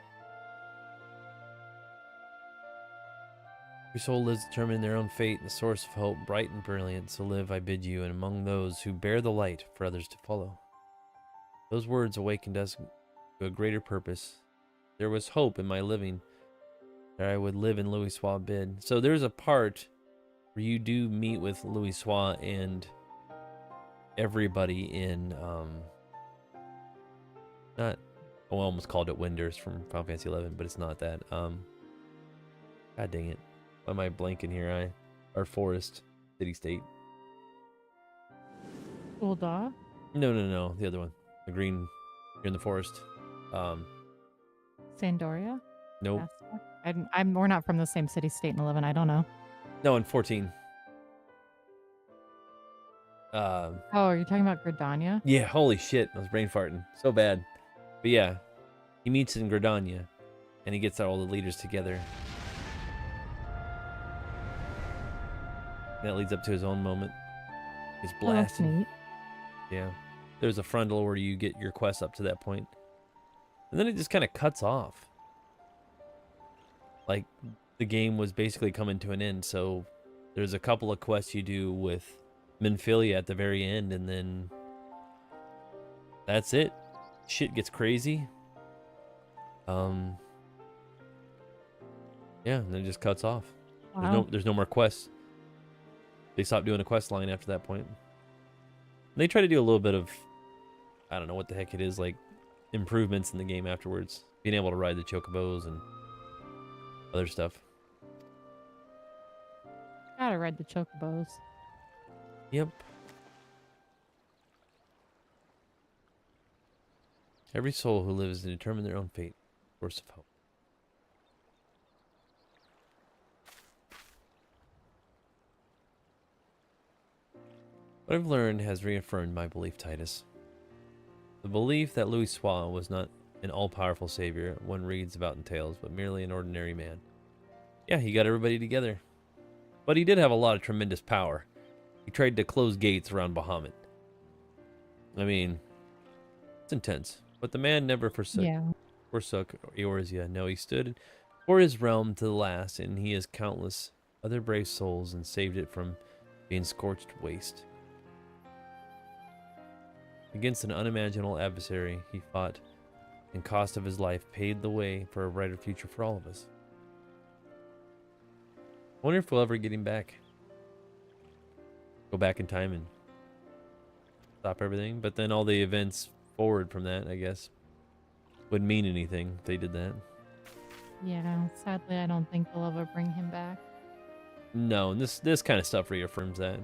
S1: Your soul lives determined their own fate, the source of hope, bright and brilliant. So live, I bid you, and among those who bear the light for others to follow. Those words awakened us to a greater purpose. There was hope in my living, that I would live in Louis Suave bid. So there's a part where you do meet with Louis Suave and everybody in not, oh, I almost called it Winders from Final Fantasy 11, but it's not that. God dang it. Why am I blanking here? Our forest, city state.
S2: Ul'dah?
S1: No, the other one. The green, you're in the forest.
S2: Sandoria?
S1: Nope.
S2: We're not from the same city state in 11. I don't know.
S1: No, in 14.
S2: Oh, are you talking about Gridania?
S1: Yeah, holy shit. I was brain farting. So bad. But yeah, he meets in Gridania, and he gets all the leaders together. And that leads up to his own moment. He's blasting.
S2: Oh, that's neat.
S1: Yeah. There's a frontal where you get your quests up to that point. And then it just kind of cuts off. Like, the game was basically coming to an end, so there's a couple of quests you do with Minfilia at the very end, and then that's it. Shit gets crazy. Yeah, and then it just cuts off.
S2: Wow.
S1: There's no more quests. They stopped doing a quest line after that point. And they try to do a little bit of, I don't know what the heck it is, like improvements in the game afterwards. Being able to ride the chocobos and other stuff.
S2: Gotta ride the chocobos.
S1: Yep. Every soul who lives to determine their own fate. Source of hope. What I've learned has reaffirmed my belief, Titus. The belief that Louis Soir was not an all-powerful savior one reads about in tales, but merely an ordinary man. Yeah, he got everybody together. But he did have a lot of tremendous power. He tried to close gates around Bahamut. I mean, it's intense. But the man never forsook Eorzea. No, he stood for his realm to the last, and he has countless other brave souls and saved it from being scorched waste. Against an unimaginable adversary, he fought, and cost of his life paved the way for a brighter future for all of us. I wonder if we'll ever get him back. Go back in time and stop everything. But then all the events forward from that, I guess, wouldn't mean anything if they did that.
S2: Yeah, sadly, I don't think they'll ever bring him back.
S1: No, and this kind of stuff reaffirms that.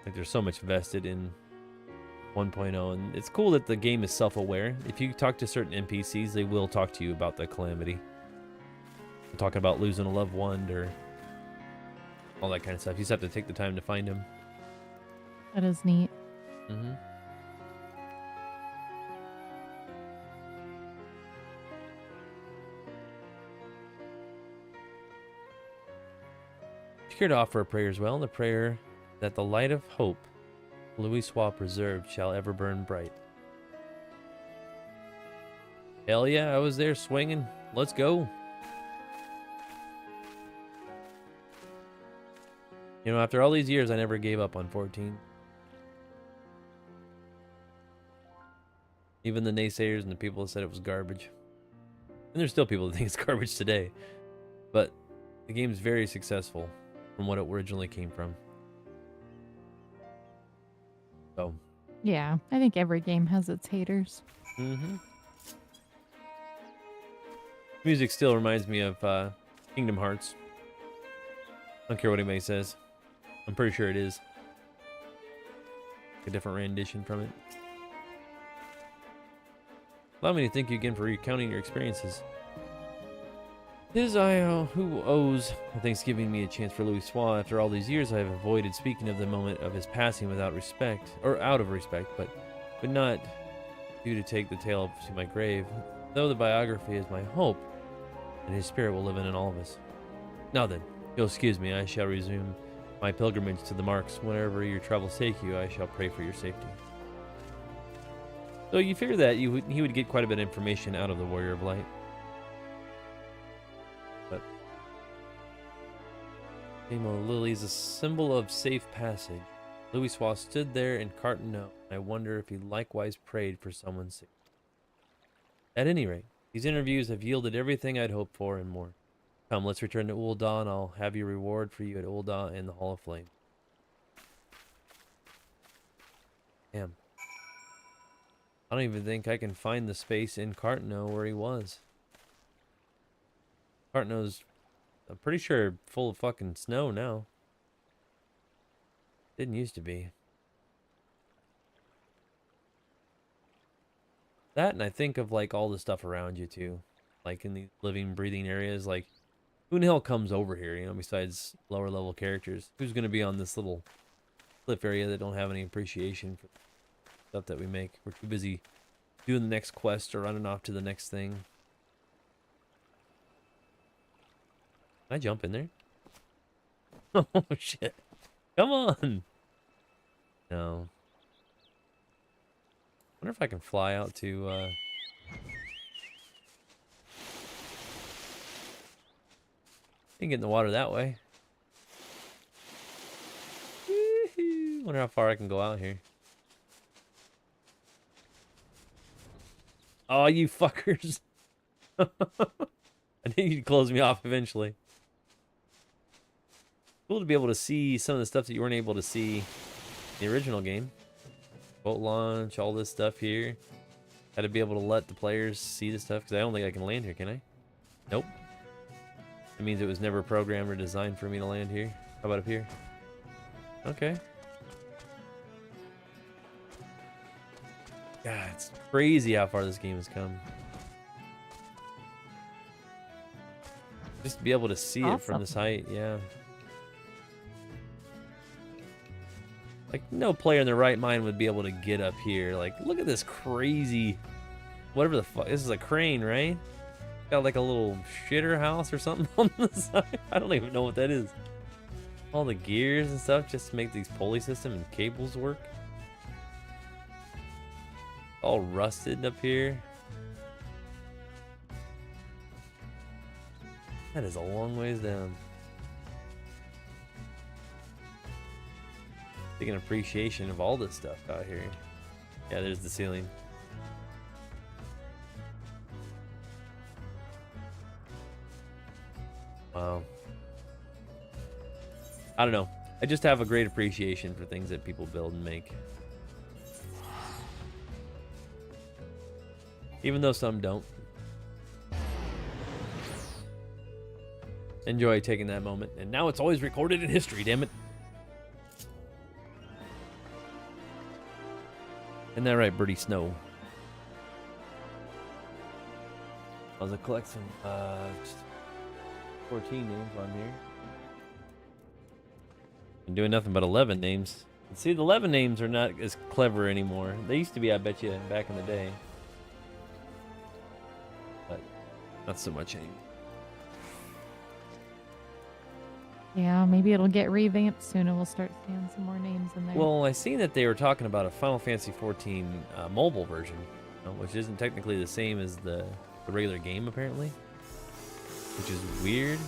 S1: Like, there's so much vested in 1.0, and it's cool that the game is self-aware. If you talk to certain NPCs, they will talk to you about the calamity. They're talking about losing a loved one or all that kind of stuff. You just have to take the time to find them.
S2: That is neat.
S1: Mm-hmm. Here to offer a prayer as well, the prayer that the light of hope Louis Soir preserved shall ever burn bright. Hell yeah, I was there swinging. Let's go. You know, after all these years, I never gave up on 14. Even the naysayers and the people that said it was garbage. And there's still people that think it's garbage today. But the game's very successful from what it originally came from. So.
S2: Yeah, I think every game has its haters.
S1: Mm-hmm. Music still reminds me of Kingdom Hearts. I don't care what anybody says. I'm pretty sure it is. A different rendition from it. Allow me to thank you again for recounting your experiences. It is I who owes Thanksgiving me a chance for Louis Soir. After all these years, I have avoided speaking of the moment of his passing without respect, or out of respect, but not due to take the tale to my grave, though the biography is my hope, and his spirit will live in all of us. Now then, you'll excuse me, I shall resume my pilgrimage to the marks. Wherever your travels take you, I shall pray for your safety. So you figure that he would get quite a bit of information out of the Warrior of Light. But Emo Lily is a symbol of safe passage. Louis Soir stood there in Cartonneau, and I wonder if he likewise prayed for someone's safety. At any rate, these interviews have yielded everything I'd hoped for and more. Come, let's return to Ul'dah, and I'll have your reward for you at Ul'dah and the Hall of Flame. Damn. I don't even think I can find the space in Cartonneau where he was. Cartonneau's, I'm pretty sure, full of fucking snow now. Didn't used to be. That, and I think of like all the stuff around you too. Like in the living, breathing areas, like who in the hell comes over here, you know, besides lower level characters? Who's going to be on this little cliff area that don't have any appreciation for stuff that we make? We're too busy doing the next quest or running off to the next thing. Can I jump in there? Oh, shit. Come on. No. Wonder if I can fly out to, can get in the water that way. Wonder how far I can go out here. Oh, you fuckers. I think you'd close me off eventually. Cool to be able to see some of the stuff that you weren't able to see in the original game. Boat launch, all this stuff here. Got to be able to let the players see the stuff, because I don't think I can land here, can I? Nope. It means it was never programmed or designed for me to land here. How about up here? Okay. God, it's crazy how far this game has come. Just to be able to see it from this height, yeah. Like, no player in their right mind would be able to get up here. Like, look at this crazy... Whatever the fuck. This is a crane, right? Got like a little shitter house or something on the side. I don't even know what that is. All the gears and stuff just to make these pulley system and cables work. All rusted up here. That is a long ways down. Taking appreciation of all this stuff out here. Yeah, there's the ceiling. Wow. I don't know. I just have a great appreciation for things that people build and make. Even though some don't. Enjoy taking that moment. And now it's always recorded in history, damn it. Isn't that right, Birdie Snow? I was collecting 14 names on here. I'm doing nothing but 11 names. See, the 11 names are not as clever anymore. They used to be, I bet you, back in the day. But not so much anymore.
S2: Yeah, maybe it'll get revamped soon and we'll start seeing some more names in there.
S1: Well, I seen that they were talking about a Final Fantasy 14 mobile version, which isn't technically the same as the regular game, apparently. Which is weird.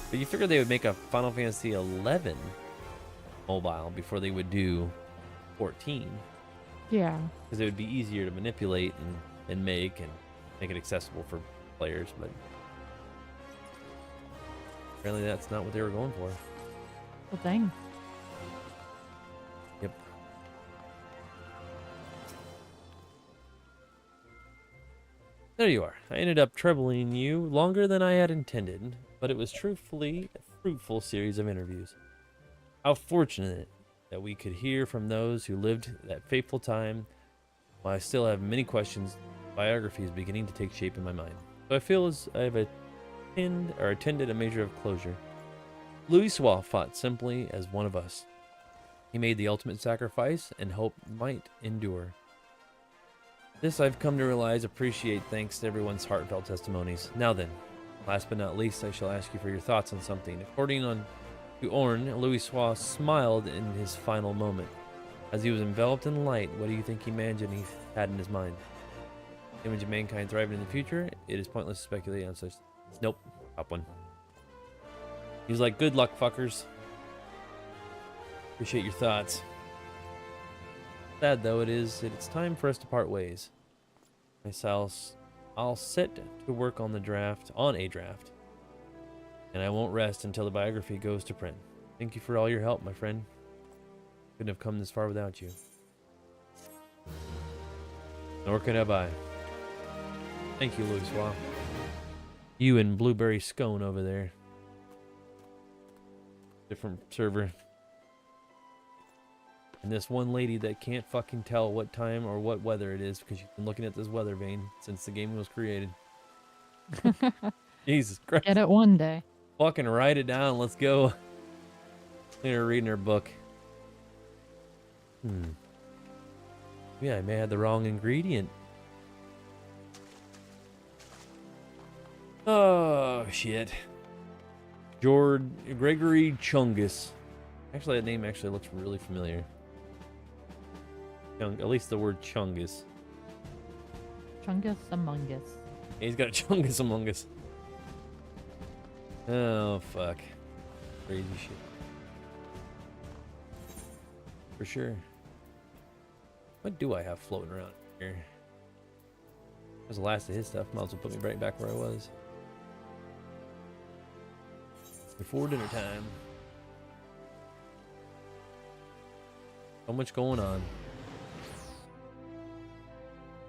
S1: But you figure they would make a Final Fantasy 11 mobile before they would do 14.
S2: Yeah.
S1: Because it would be easier to manipulate and make it accessible for players, but apparently that's not what they were going for.
S2: Well, dang.
S1: Yep. There you are. I ended up troubling you longer than I had intended, but it was truthfully a fruitful series of interviews. How fortunate that we could hear from those who lived that fateful time, while I still have many questions. Biography is beginning to take shape in my mind. So I feel as I have attended a measure of closure. Louis Soir fought simply as one of us. He made the ultimate sacrifice, and hope might endure. This I've come to realize, appreciate, thanks to everyone's heartfelt testimonies. Now then, last but not least, I shall ask you for your thoughts on something. According to Orn, Louis Soir smiled in his final moment. As he was enveloped in light, what do you think he imagined he had in his mind? Image of mankind thriving in the future? It is pointless to speculate on such. Nope. Top one. He was like, good luck, fuckers. Appreciate your thoughts. Sad though it is, it's time for us to part ways. I'll sit to work on a draft, and I won't rest until the biography goes to print. Thank you for all your help, my friend. Couldn't have come this far without you. Nor could have I. Thank you, Louis Soir. You and Blueberry Scone over there. Different server. And this one lady that can't fucking tell what time or what weather it is because she's been looking at this weather vane since the game was created. Jesus Christ.
S2: Get it one day.
S1: Fucking write it down. Let's go. Her reading her book. Yeah, I may have the wrong ingredient. Oh, shit. Gregory Chungus. Actually, that name actually looks really familiar. At least the word Chungus.
S2: Chungus Among Us.
S1: He's got a Chungus Among Us. Oh, fuck. Crazy shit. For sure. What do I have floating around here? That was the last of his stuff. Might as well put me right back where I was. Before dinner time. So much going on.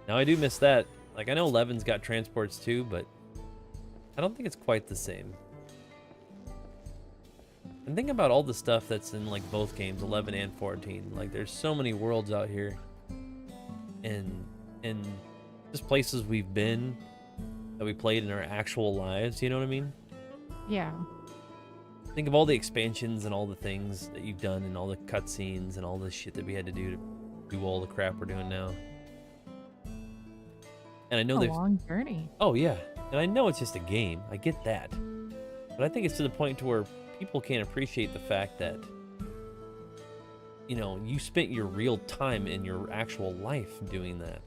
S1: Now I do miss that. Like, I know 11's got transports too, but I don't think it's quite the same. And think about all the stuff that's in like both games, 11 and 14. Like, there's so many worlds out here, and just places we've been that we played in our actual lives. You know what I mean?
S2: Yeah.
S1: Think of all the expansions and all the things that you've done, and all the cutscenes and all the shit that we had to do all the crap we're doing now. And I know
S2: It's a long journey.
S1: Oh yeah, and I know it's just a game. I get that, but I think it's to the point to where people can't appreciate the fact that, you know, you spent your real time in your actual life doing that.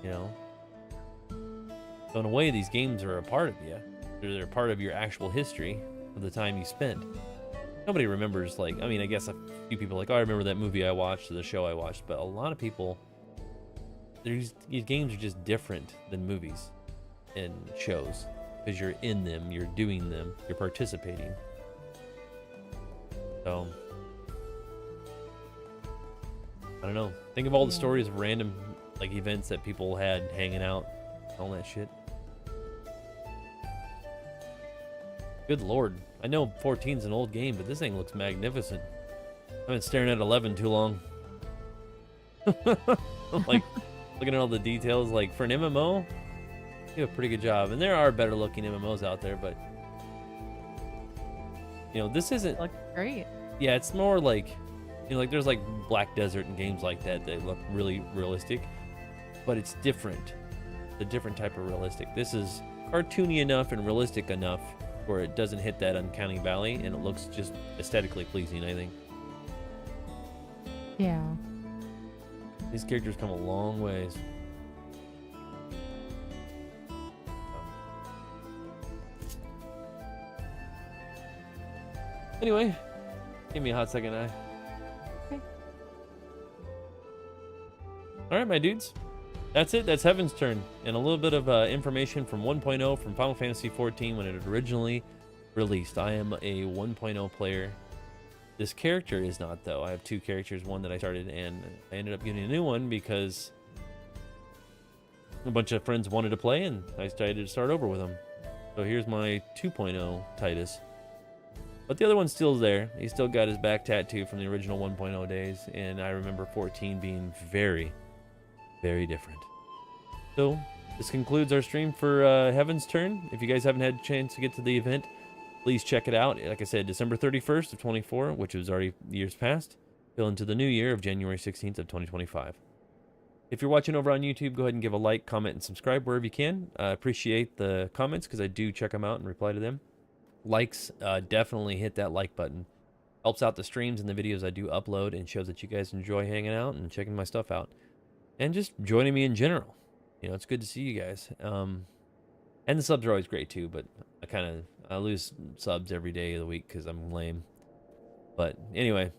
S1: You know, so in a way, these games are a part of you. They're a part of your actual history of the time you spent. Nobody remembers, like, I mean, I guess a few people are like, oh, I remember that movie I watched or the show I watched, but a lot of people, these games are just different than movies and shows because you're in them, you're doing them, you're participating. So, I don't know. Think of all the stories of random, like, events that people had hanging out, all that shit. Good lord. I know 14's an old game, but this thing looks magnificent. I've been staring at 11 too long. Like, looking at all the details, like, for an MMO, you do a pretty good job. And there are better looking MMOs out there, but, you know, this isn't...
S2: Looks great.
S1: Yeah, it's more like, you know, like, there's, like, Black Desert and games like that that look really realistic, but it's different. It's a different type of realistic. This is cartoony enough and realistic enough where it doesn't hit that uncanny valley, and it looks just aesthetically pleasing, I think.
S2: Yeah.
S1: These characters come a long ways. Anyway, give me a hot second, eye.
S2: Okay.
S1: Alright, my dudes. That's it. That's Heavensturn, and a little bit of information from 1.0 from Final Fantasy 14 when it originally released. I am a 1.0 player. This character is not, though. I have two characters, one that I started, and I ended up getting a new one because a bunch of friends wanted to play, and I decided to start over with them. So here's my 2.0 Titus. But the other one's still there. He's still got his back tattoo from the original 1.0 days, and I remember 14 being very, very different. So this concludes our stream for Heavensturn. If you guys haven't had a chance to get to the event, please check it out. Like I said, December 31st of 24, which was already years past, till into the new year of January 16th of 2025. If you're watching over on YouTube, go ahead and give a like, comment, and subscribe wherever you can. I appreciate the comments because I do check them out and reply to them. Likes, definitely hit that like button. Helps out the streams and the videos I do upload, and shows that you guys enjoy hanging out and checking my stuff out. And just joining me in general. You know, it's good to see you guys. And the subs are always great too, but I lose subs every day of the week because I'm lame. But anyway,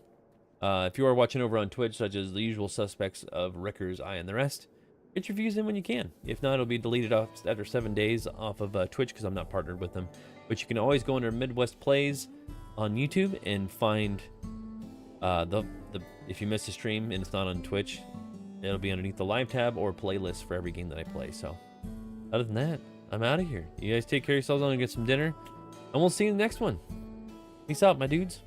S1: if you are watching over on Twitch, such as the usual suspects of Rickers, I, and the rest, get your views in when you can. If not, it'll be deleted off after 7 days off of Twitch because I'm not partnered with them. But you can always go under Midwest Plays on YouTube and find if you missed a stream and it's not on Twitch, it'll be underneath the live tab or playlist for every game that I play. So other than that, I'm out of here. You guys take care of yourselves. I'm gonna get some dinner, and we'll see you in the next one. Peace out, my dudes.